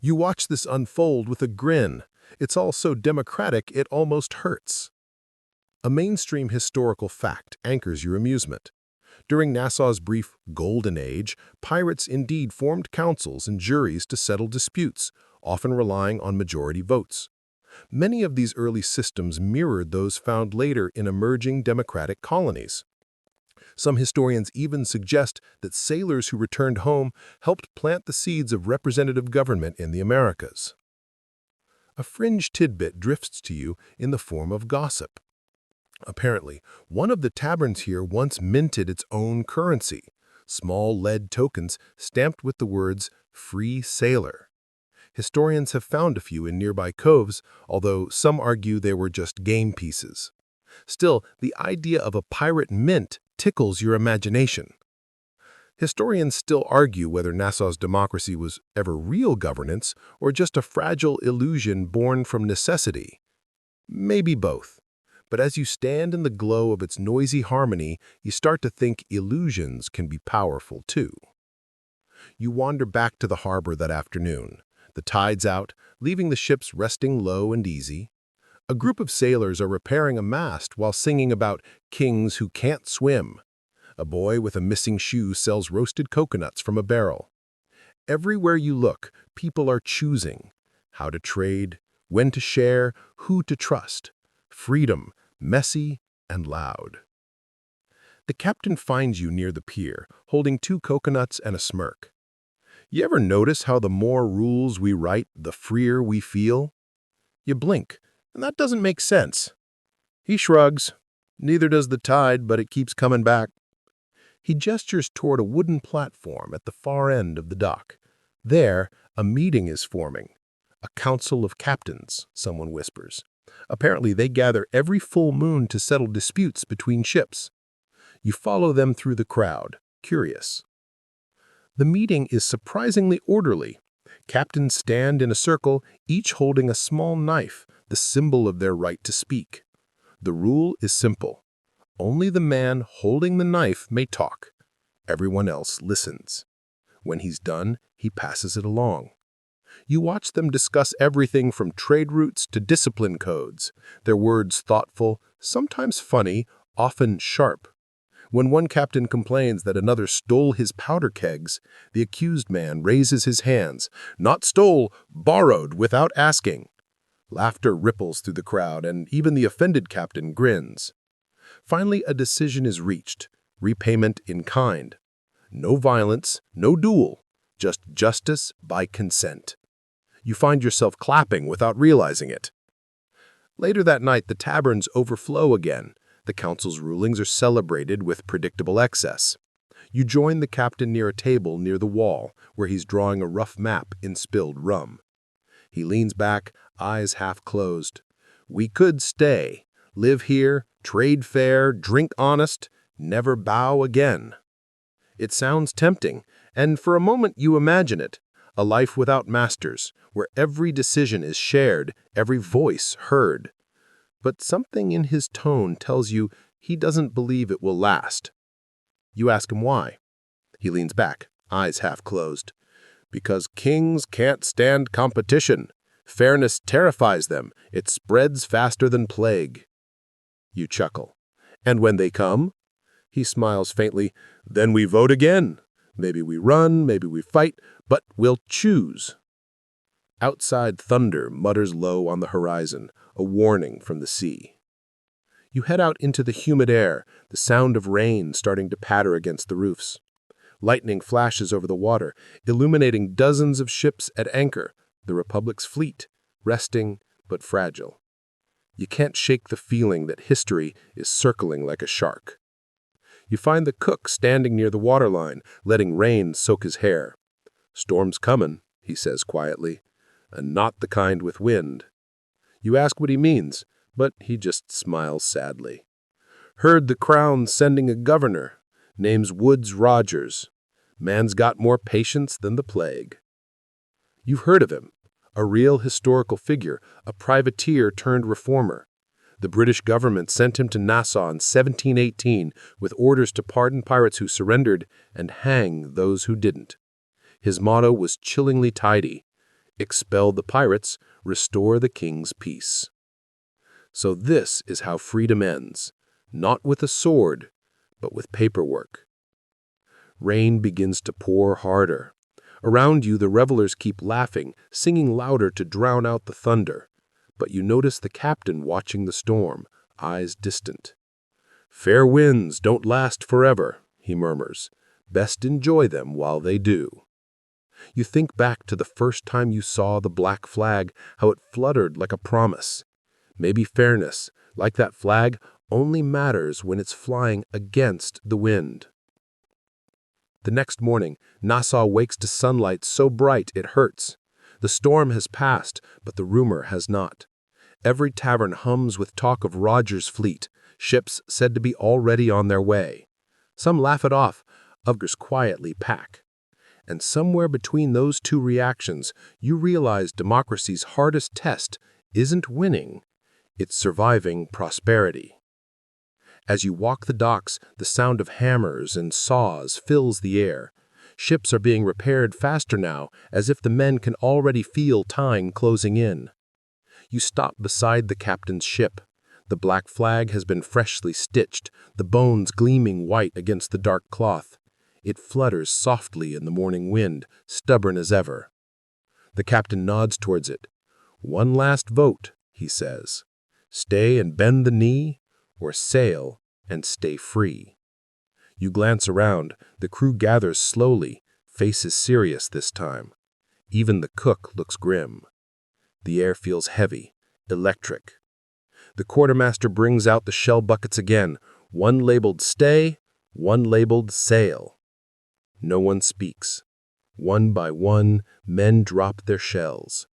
You watch this unfold with a grin. It's all so democratic it almost hurts. A mainstream historical fact anchors your amusement. During Nassau's brief Golden Age, pirates indeed formed councils and juries to settle disputes, often relying on majority votes. Many of these early systems mirrored those found later in emerging democratic colonies. Some historians even suggest that sailors who returned home helped plant the seeds of representative government in the Americas. A fringe tidbit drifts to you in the form of gossip. Apparently, one of the taverns here once minted its own currency, small lead tokens stamped with the words "Free Sailor." Historians have found a few in nearby coves, although some argue they were just game pieces. Still, the idea of a pirate mint tickles your imagination. Historians still argue whether Nassau's democracy was ever real governance or just a fragile illusion born from necessity. Maybe both. But as you stand in the glow of its noisy harmony, you start to think illusions can be powerful too. You wander back to the harbor that afternoon. The tide's out, leaving the ships resting low and easy. A group of sailors are repairing a mast while singing about kings who can't swim. A boy with a missing shoe sells roasted coconuts from a barrel. Everywhere you look, people are choosing how to trade, when to share, who to trust. Freedom, messy and loud. The captain finds you near the pier, holding 2 coconuts and a smirk. You ever notice how the more rules we write, the freer we feel? You blink, and that doesn't make sense. He shrugs. Neither does the tide, but it keeps coming back. He gestures toward a wooden platform at the far end of the dock. There, a meeting is forming. A council of captains, someone whispers. Apparently, they gather every full moon to settle disputes between ships. You follow them through the crowd, curious. The meeting is surprisingly orderly. Captains stand in a circle, each holding a small knife, the symbol of their right to speak. The rule is simple. Only the man holding the knife may talk. Everyone else listens.
When he's done, he passes it along. You watch them discuss everything from trade routes to discipline codes, their words thoughtful, sometimes funny, often sharp. When one captain complains that another stole his powder kegs, the accused man raises his hands. Not stole, borrowed without asking. Laughter ripples through the crowd, and even the offended captain grins. Finally, a decision is reached, repayment in kind. No violence, no duel, just justice by consent. You find yourself clapping without realizing it. Later that night, the taverns overflow again. The council's rulings are celebrated with predictable excess. You join the captain near a table near the wall, where he's drawing a rough map in spilled rum. He leans back, eyes half closed. We could stay, live here, trade fair, drink honest, never bow again. It sounds tempting, and for a moment you imagine it, a life without masters, where every decision is shared, every voice heard. But something in his tone tells you he doesn't believe it will last. You ask him why. He leans back, eyes half closed. Because kings can't stand competition. Fairness terrifies them. It spreads faster than plague. You chuckle. And when they come? He smiles faintly. Then we vote again. Maybe we run, maybe we fight, but we'll choose. Outside, thunder mutters low on the horizon, a warning from the sea. You head out into the humid air, the sound of rain starting to patter against the roofs. Lightning flashes over the water, illuminating dozens of ships at anchor, the Republic's fleet, resting but fragile. You can't shake the feeling that history is circling like a shark. You find the cook standing near the waterline, letting rain soak his hair. Storm's comin', he says quietly, and not the kind with wind. You ask what he means, but he just smiles sadly. Heard the Crown's sending a governor, name's Woodes Rogers. Man's got more patience than the plague. You've heard of him, a real historical figure, a privateer turned reformer. The British government sent him to Nassau in 1718 with orders to pardon pirates who surrendered and hang those who didn't. His motto was chillingly tidy: expel the pirates, restore the king's peace. So this is how freedom ends, not with a sword, but with paperwork. Rain begins to pour harder. Around you, the revelers keep laughing, singing louder to drown out the thunder. But you notice the captain watching the storm, eyes distant. Fair winds don't last forever, he murmurs. Best enjoy them while they do. You think back to the first time you saw the black flag, how it fluttered like a promise. Maybe fairness, like that flag, only matters when it's flying against the wind. The next morning, Nassau wakes to sunlight so bright it hurts. The storm has passed, but the rumor has not. Every tavern hums with talk of Rogers' fleet, ships said to be already on their way. Some laugh it off, others quietly pack. And somewhere between those two reactions, you realize democracy's hardest test isn't winning, it's surviving prosperity. As you walk the docks, the sound of hammers and saws fills the air. Ships are being repaired faster now, as if the men can already feel time closing in. You stop beside the captain's ship. The black flag has been freshly stitched, the bones gleaming white against the dark cloth. It flutters softly in the morning wind, stubborn as ever. The captain nods towards it. One last vote, he says. Stay and bend the knee, or sail and stay free. You glance around. The crew gathers slowly, faces serious this time. Even the cook looks grim. The air feels heavy, electric. The quartermaster brings out the shell buckets again, one labeled stay, one labeled sail. No one speaks. One by one, men drop their shells.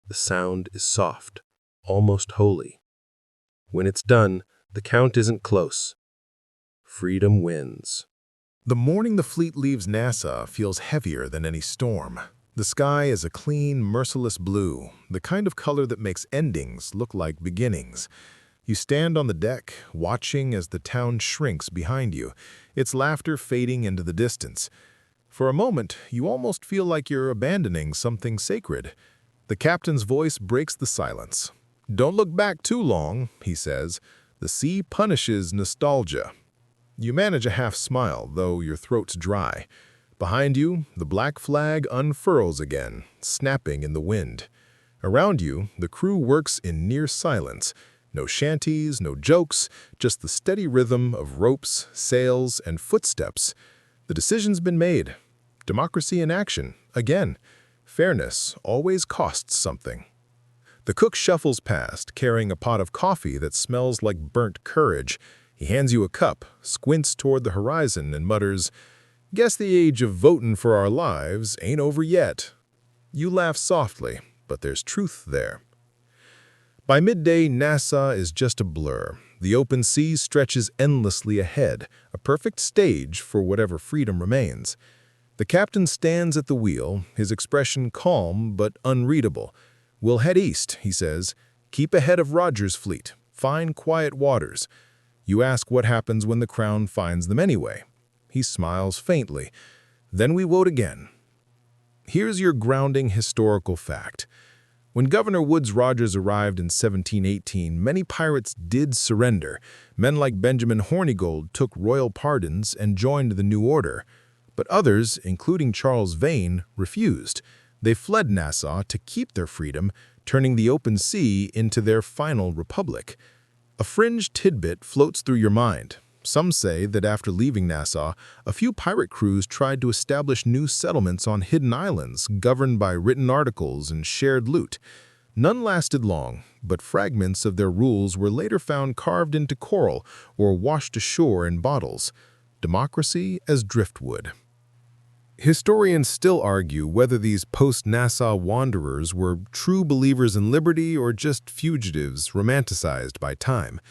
The sound is soft, almost holy. When it's done, the count isn't close. Freedom wins.
The morning the fleet leaves Nassau feels heavier than any storm. The sky is a clean, merciless blue, the kind of color that makes endings look like beginnings. You stand on the deck, watching as the town shrinks behind you, its laughter fading into the distance. For a moment, you almost feel like you're abandoning something sacred. The captain's voice breaks the silence. "Don't look back too long," he says. "The sea punishes nostalgia." You manage a half smile, though your throat's dry. Behind you, the black flag unfurls again, snapping in the wind. Around you, the crew works in near silence. No shanties, no jokes, just the steady rhythm of ropes, sails, and footsteps. The decision's been made. Democracy in action, again. Fairness always costs something. The cook shuffles past, carrying a pot of coffee that smells like burnt courage. He hands you a cup, squints toward the horizon, and mutters, "Guess the age of votin' for our lives ain't over yet." You laugh softly, but there's truth there. By midday, Nassau is just a blur. The open sea stretches endlessly ahead, a perfect stage for whatever freedom remains. The captain stands at the wheel, his expression calm but unreadable. "We'll head east," he says. "Keep ahead of Rogers' fleet. Find quiet waters." You ask what happens when the Crown finds them anyway. He smiles faintly. "Then we vote again." Here's your grounding historical fact. When Governor Woodes Rogers arrived in 1718, many pirates did surrender. Men like Benjamin Hornigold took royal pardons and joined the new order. But others, including Charles Vane, refused. They fled Nassau to keep their freedom, turning the open sea into their final republic. A fringe tidbit floats through your mind. Some say that after leaving Nassau, a few pirate crews tried to establish new settlements on hidden islands governed by written articles and shared loot. None lasted long, but fragments of their rules were later found carved into coral or washed ashore in bottles. Democracy as driftwood. Historians still argue whether these post-Nassau wanderers were true believers in liberty or just fugitives romanticized by time.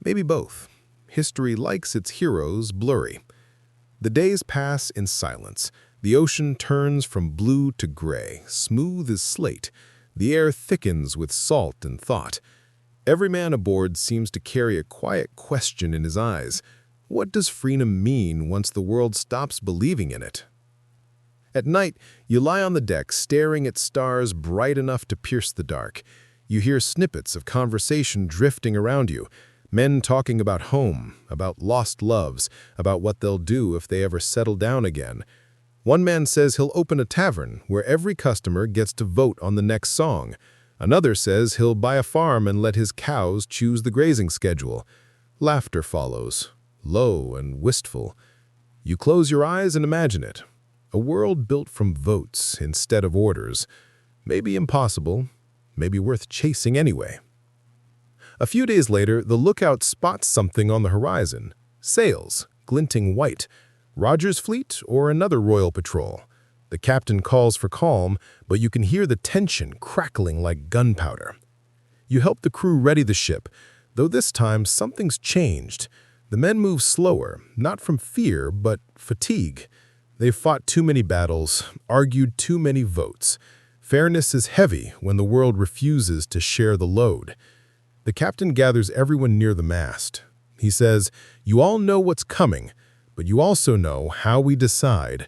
Maybe both. History likes its heroes blurry. The days pass in silence. The ocean turns from blue to gray, smooth as slate. The air thickens with salt and thought. Every man aboard seems to carry a quiet question in his eyes. What does freedom mean once the world stops believing in it? At night, you lie on the deck staring at stars bright enough to pierce the dark. You hear snippets of conversation drifting around you. Men talking about home, about lost loves, about what they'll do if they ever settle down again. One man says he'll open a tavern where every customer gets to vote on the next song. Another says he'll buy a farm and let his cows choose the grazing schedule. Laughter follows, low and wistful. You close your eyes and imagine it. A world built from votes instead of orders. Maybe impossible, maybe worth chasing anyway. A few days later, the lookout spots something on the horizon. Sails, glinting white. Rogers' fleet or another royal patrol. The captain calls for calm, but you can hear the tension crackling like gunpowder. You help the crew ready the ship, though this time something's changed. The men move slower, not from fear, but fatigue. They've fought too many battles, argued too many votes. Fairness is heavy when the world refuses to share the load. The captain gathers everyone near the mast. He says, "You all know what's coming, but you also know how we decide."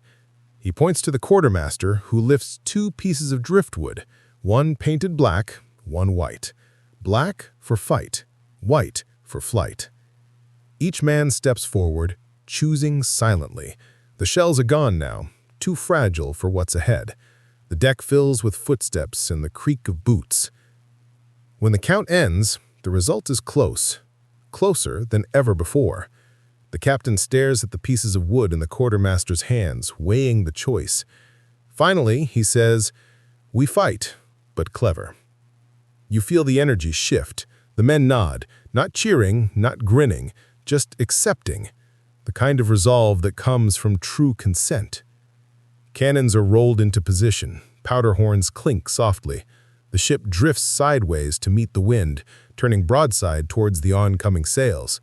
He points to the quartermaster, who lifts two pieces of driftwood, one painted black, one white. Black for fight, white for flight. Each man steps forward, choosing silently. The shells are gone now, too fragile for what's ahead. The deck fills with footsteps and the creak of boots. When the count ends, the result is close, closer than ever before. The captain stares at the pieces of wood in the quartermaster's hands, weighing the choice. Finally, he says, "We fight, but clever." You feel the energy shift. The men nod, not cheering, not grinning, just accepting, the kind of resolve that comes from true consent. Cannons are rolled into position. Powder horns clink softly. The ship drifts sideways to meet the wind, turning broadside towards the oncoming sails.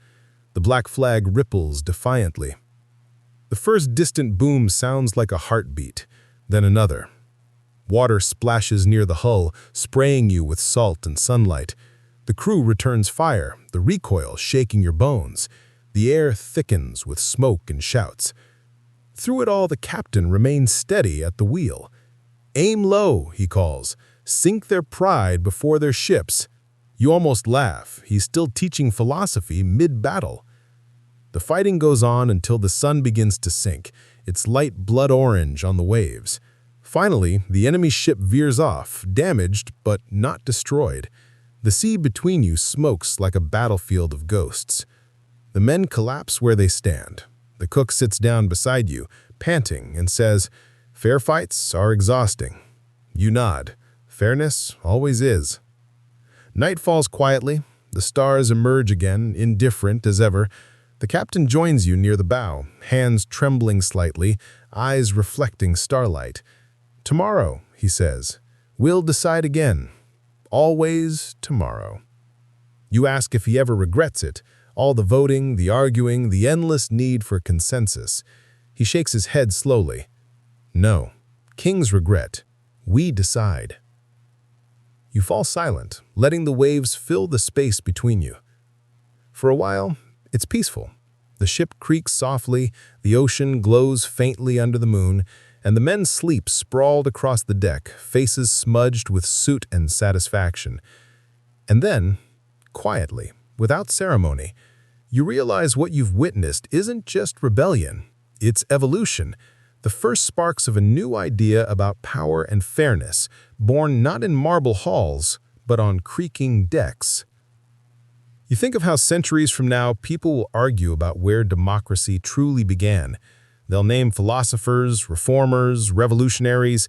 The black flag ripples defiantly. The first distant boom sounds like a heartbeat, then another. Water splashes near the hull, spraying you with salt and sunlight. The crew returns fire, the recoil shaking your bones. The air thickens with smoke and shouts. Through it all, the captain remains steady at the wheel. "Aim low," he calls. "Sink their pride before their ships." You almost laugh. He's still teaching philosophy mid-battle. The fighting goes on until the sun begins to sink, its light blood orange on the waves. Finally, the enemy ship veers off, damaged but not destroyed. The sea between you smokes like a battlefield of ghosts. The men collapse where they stand. The cook sits down beside you, panting, and says, "Fair fights are exhausting." You nod. Fairness always is. Night falls quietly. The stars emerge again, indifferent as ever. The captain joins you near the bow, hands trembling slightly, eyes reflecting starlight. "Tomorrow," he says, "we'll decide again. Always tomorrow." You ask if he ever regrets it, all the voting, the arguing, the endless need for consensus. He shakes his head slowly. "No. Kings regret. We decide." You fall silent, letting the waves fill the space between you. For a while, it's peaceful. The ship creaks softly, the ocean glows faintly under the moon, and the men sleep sprawled across the deck, faces smudged with soot and satisfaction. And then, quietly, without ceremony, you realize what you've witnessed isn't just rebellion, it's evolution, the first sparks of a new idea about power and fairness, born not in marble halls, but on creaking decks. You think of how centuries from now people will argue about where democracy truly began. They'll name philosophers, reformers, revolutionaries.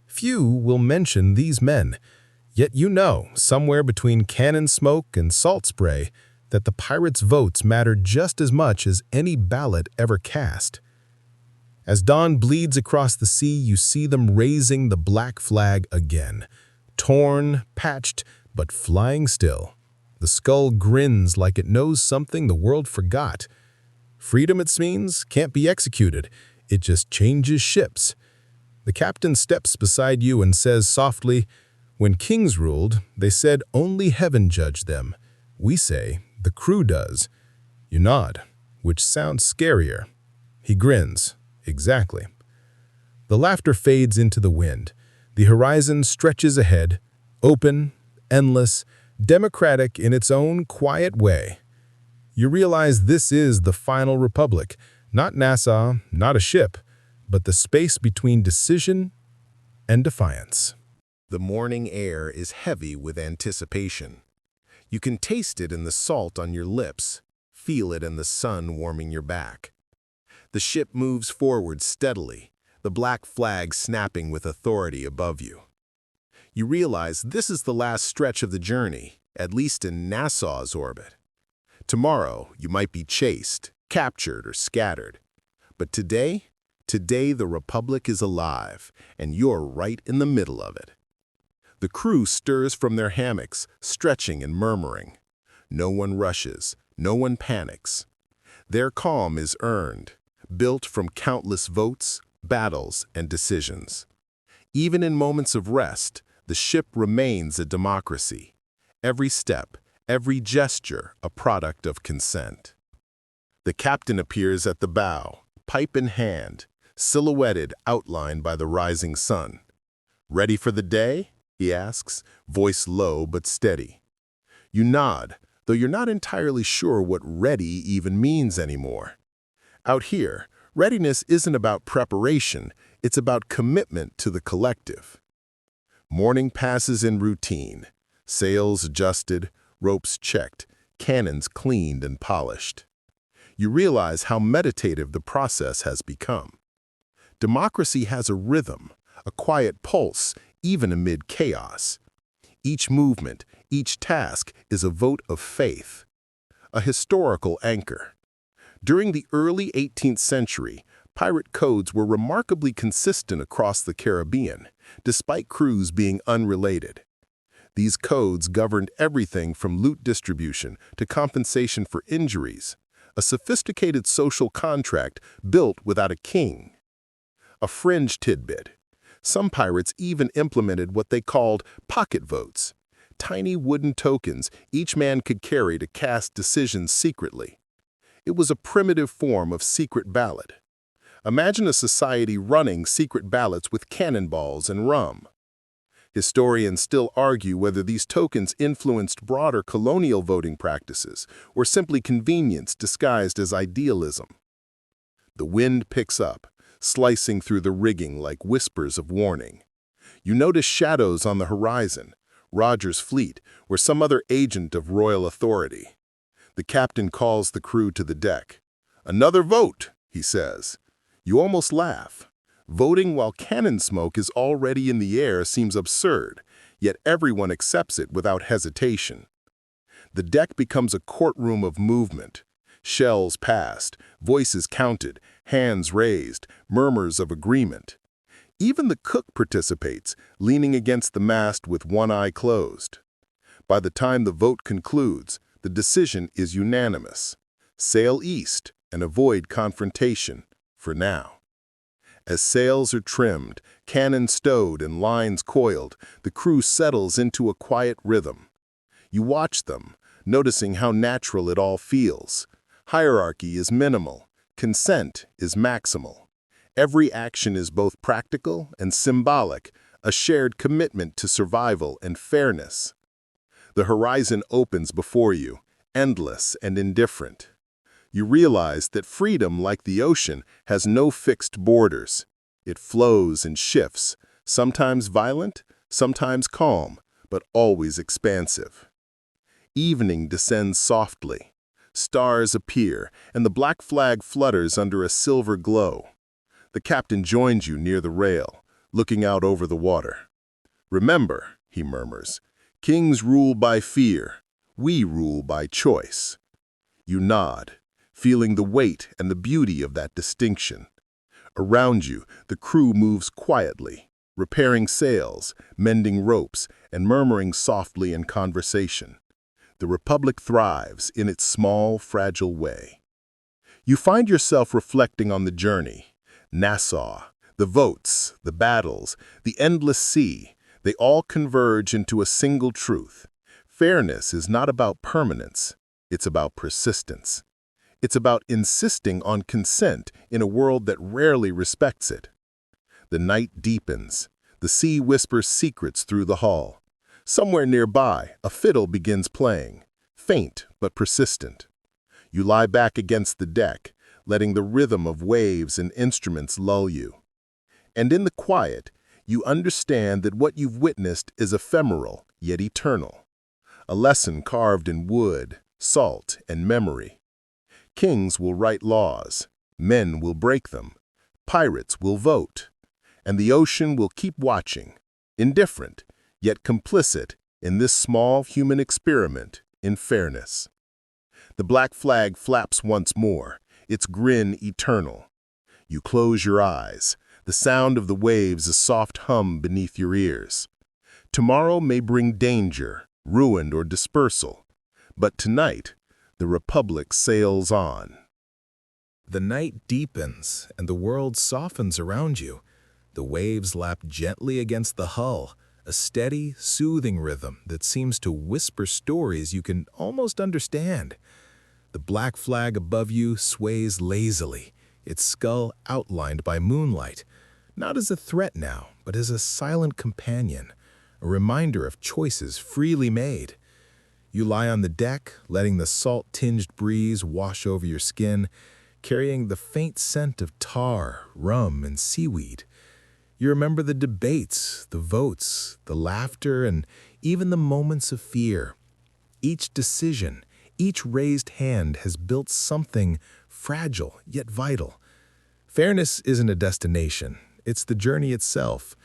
Few will mention these men. Yet you know, somewhere between cannon smoke and salt spray, that the pirates' votes mattered just as much as any ballot ever cast. As dawn bleeds across the sea, you see them raising the black flag again. Torn, patched, but flying still. The skull grins like it knows something the world forgot. Freedom, it means, can't be executed. It just changes ships. The captain steps beside you and says softly, "When kings ruled, they said only heaven judged them. We say the crew does." You nod, which sounds scarier. He grins. Exactly. The laughter fades into the wind. The horizon stretches ahead, open, endless, democratic in its own quiet way. You realize this is the final republic, not Nassau, not a ship, but the space between decision and defiance.
The morning air is heavy with anticipation. You can taste it in the salt on your lips, feel it in the sun warming your back. The ship moves forward steadily, the black flag snapping with authority above you. You realize this is the last stretch of the journey, at least in Nassau's orbit. Tomorrow, you might be chased, captured, or scattered. But today the Republic is alive, and you're right in the middle of it. The crew stirs from their hammocks, stretching and murmuring. No one rushes, no one panics. Their calm is earned, built from countless votes, battles, and decisions. Even in moments of rest, the ship remains a democracy. Every step, every gesture, a product of consent. The captain appears at the bow, pipe in hand, silhouetted, outlined by the rising sun. "Ready for the day?" he asks, voice low but steady. You nod, though you're not entirely sure what ready even means anymore. Out here, readiness isn't about preparation, it's about commitment to the collective. Morning passes in routine, sails adjusted, ropes checked, cannons cleaned and polished. You realize how meditative the process has become. Democracy has a rhythm, a quiet pulse, even amid chaos. Each movement, each task is a vote of faith, a historical anchor. During the early 18th century, pirate codes were remarkably consistent across the Caribbean, despite crews being unrelated. These codes governed everything from loot distribution to compensation for injuries, a sophisticated social contract built without a king. A fringe tidbit. Some pirates even implemented what they called pocket votes, tiny wooden tokens each man could carry to cast decisions secretly. It was a primitive form of secret ballot. Imagine a society running secret ballots with cannonballs and rum. Historians still argue whether these tokens influenced broader colonial voting practices or simply convenience disguised as idealism. The wind picks up, slicing through the rigging like whispers of warning. You notice shadows on the horizon, Roger's fleet, or some other agent of royal authority. The captain calls the crew to the deck. "Another vote," he says. You almost laugh. Voting while cannon smoke is already in the air seems absurd, yet everyone accepts it without hesitation. The deck becomes a courtroom of movement. Shells passed, voices counted, hands raised, murmurs of agreement. Even the cook participates, leaning against the mast with one eye closed. By the time the vote concludes, the decision is unanimous. Sail east and avoid confrontation, for now. As sails are trimmed, cannon stowed, and lines coiled, the crew settles into a quiet rhythm. You watch them, noticing how natural it all feels. Hierarchy is minimal. Consent is maximal. Every action is both practical and symbolic, a shared commitment to survival and fairness. The horizon opens before you, endless and indifferent. You realize that freedom, like the ocean, has no fixed borders. It flows and shifts, sometimes violent, sometimes calm, but always expansive. Evening descends softly. Stars appear, and the black flag flutters under a silver glow. The captain joins you near the rail, looking out over the water. "Remember," he murmurs, "kings rule by fear. We rule by choice." You nod, feeling the weight and the beauty of that distinction. Around you, the crew moves quietly, repairing sails, mending ropes, and murmuring softly in conversation. The Republic thrives in its small, fragile way. You find yourself reflecting on the journey. Nassau, the votes, the battles, the endless sea, they all converge into a single truth. Fairness is not about permanence, it's about persistence. It's about insisting on consent in a world that rarely respects it. The night deepens. The sea whispers secrets through the hull. Somewhere nearby, a fiddle begins playing, faint but persistent. You lie back against the deck, letting the rhythm of waves and instruments lull you. And in the quiet, you understand that what you've witnessed is ephemeral yet eternal. A lesson carved in wood, salt, and memory. Kings will write laws, men will break them, pirates will vote, and the ocean will keep watching, indifferent, yet complicit in this small human experiment in fairness. The black flag flaps once more, its grin eternal. You close your eyes, the sound of the waves a soft hum beneath your ears. Tomorrow may bring danger, ruin, or dispersal, but tonight, the Republic sails on.
The night deepens, and the world softens around you. The waves lap gently against the hull, a steady, soothing rhythm that seems to whisper stories you can almost understand. The black flag above you sways lazily, its skull outlined by moonlight, not as a threat now, but as a silent companion, a reminder of choices freely made. You lie on the deck, letting the salt-tinged breeze wash over your skin, carrying the faint scent of tar, rum, and seaweed. You remember the debates, the votes, the laughter, and even the moments of fear. Each decision, each raised hand has built something fragile yet vital. Fairness isn't a destination, it's the journey itself.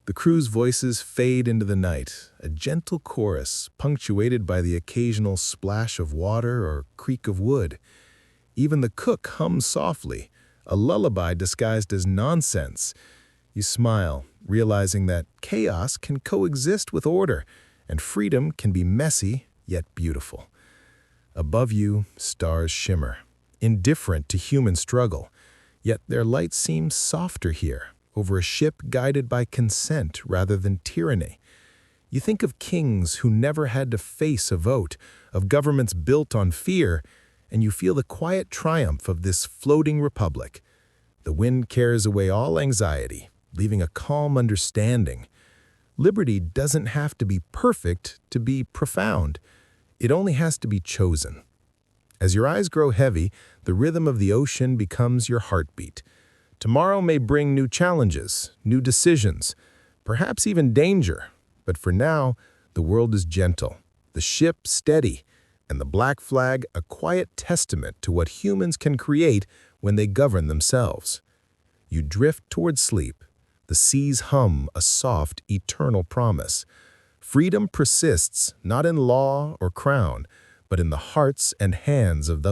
The crew's voices fade into the night, a gentle chorus punctuated by the occasional splash of water or creak of wood. Even the cook hums softly, a lullaby disguised as nonsense. You smile, realizing that chaos can coexist with order, and freedom can be messy yet beautiful. Above you, stars shimmer, indifferent to human struggle, yet their light seems softer here, over a ship guided by consent rather than tyranny. You think of kings who never had to face a vote, of governments built on fear, and you feel the quiet triumph of this floating republic. The wind carries away all anxiety, leaving a calm understanding. Liberty doesn't have to be perfect to be profound. It only has to be chosen. As your eyes grow heavy, the rhythm of the ocean becomes your heartbeat. Tomorrow may bring new challenges, new decisions, perhaps even danger. But for now, the world is gentle, the ship steady, and the black flag a quiet testament to what humans can create when they govern themselves. You drift toward sleep. The seas hum a soft, eternal promise. Freedom persists not in law or crown, but in the hearts and hands of those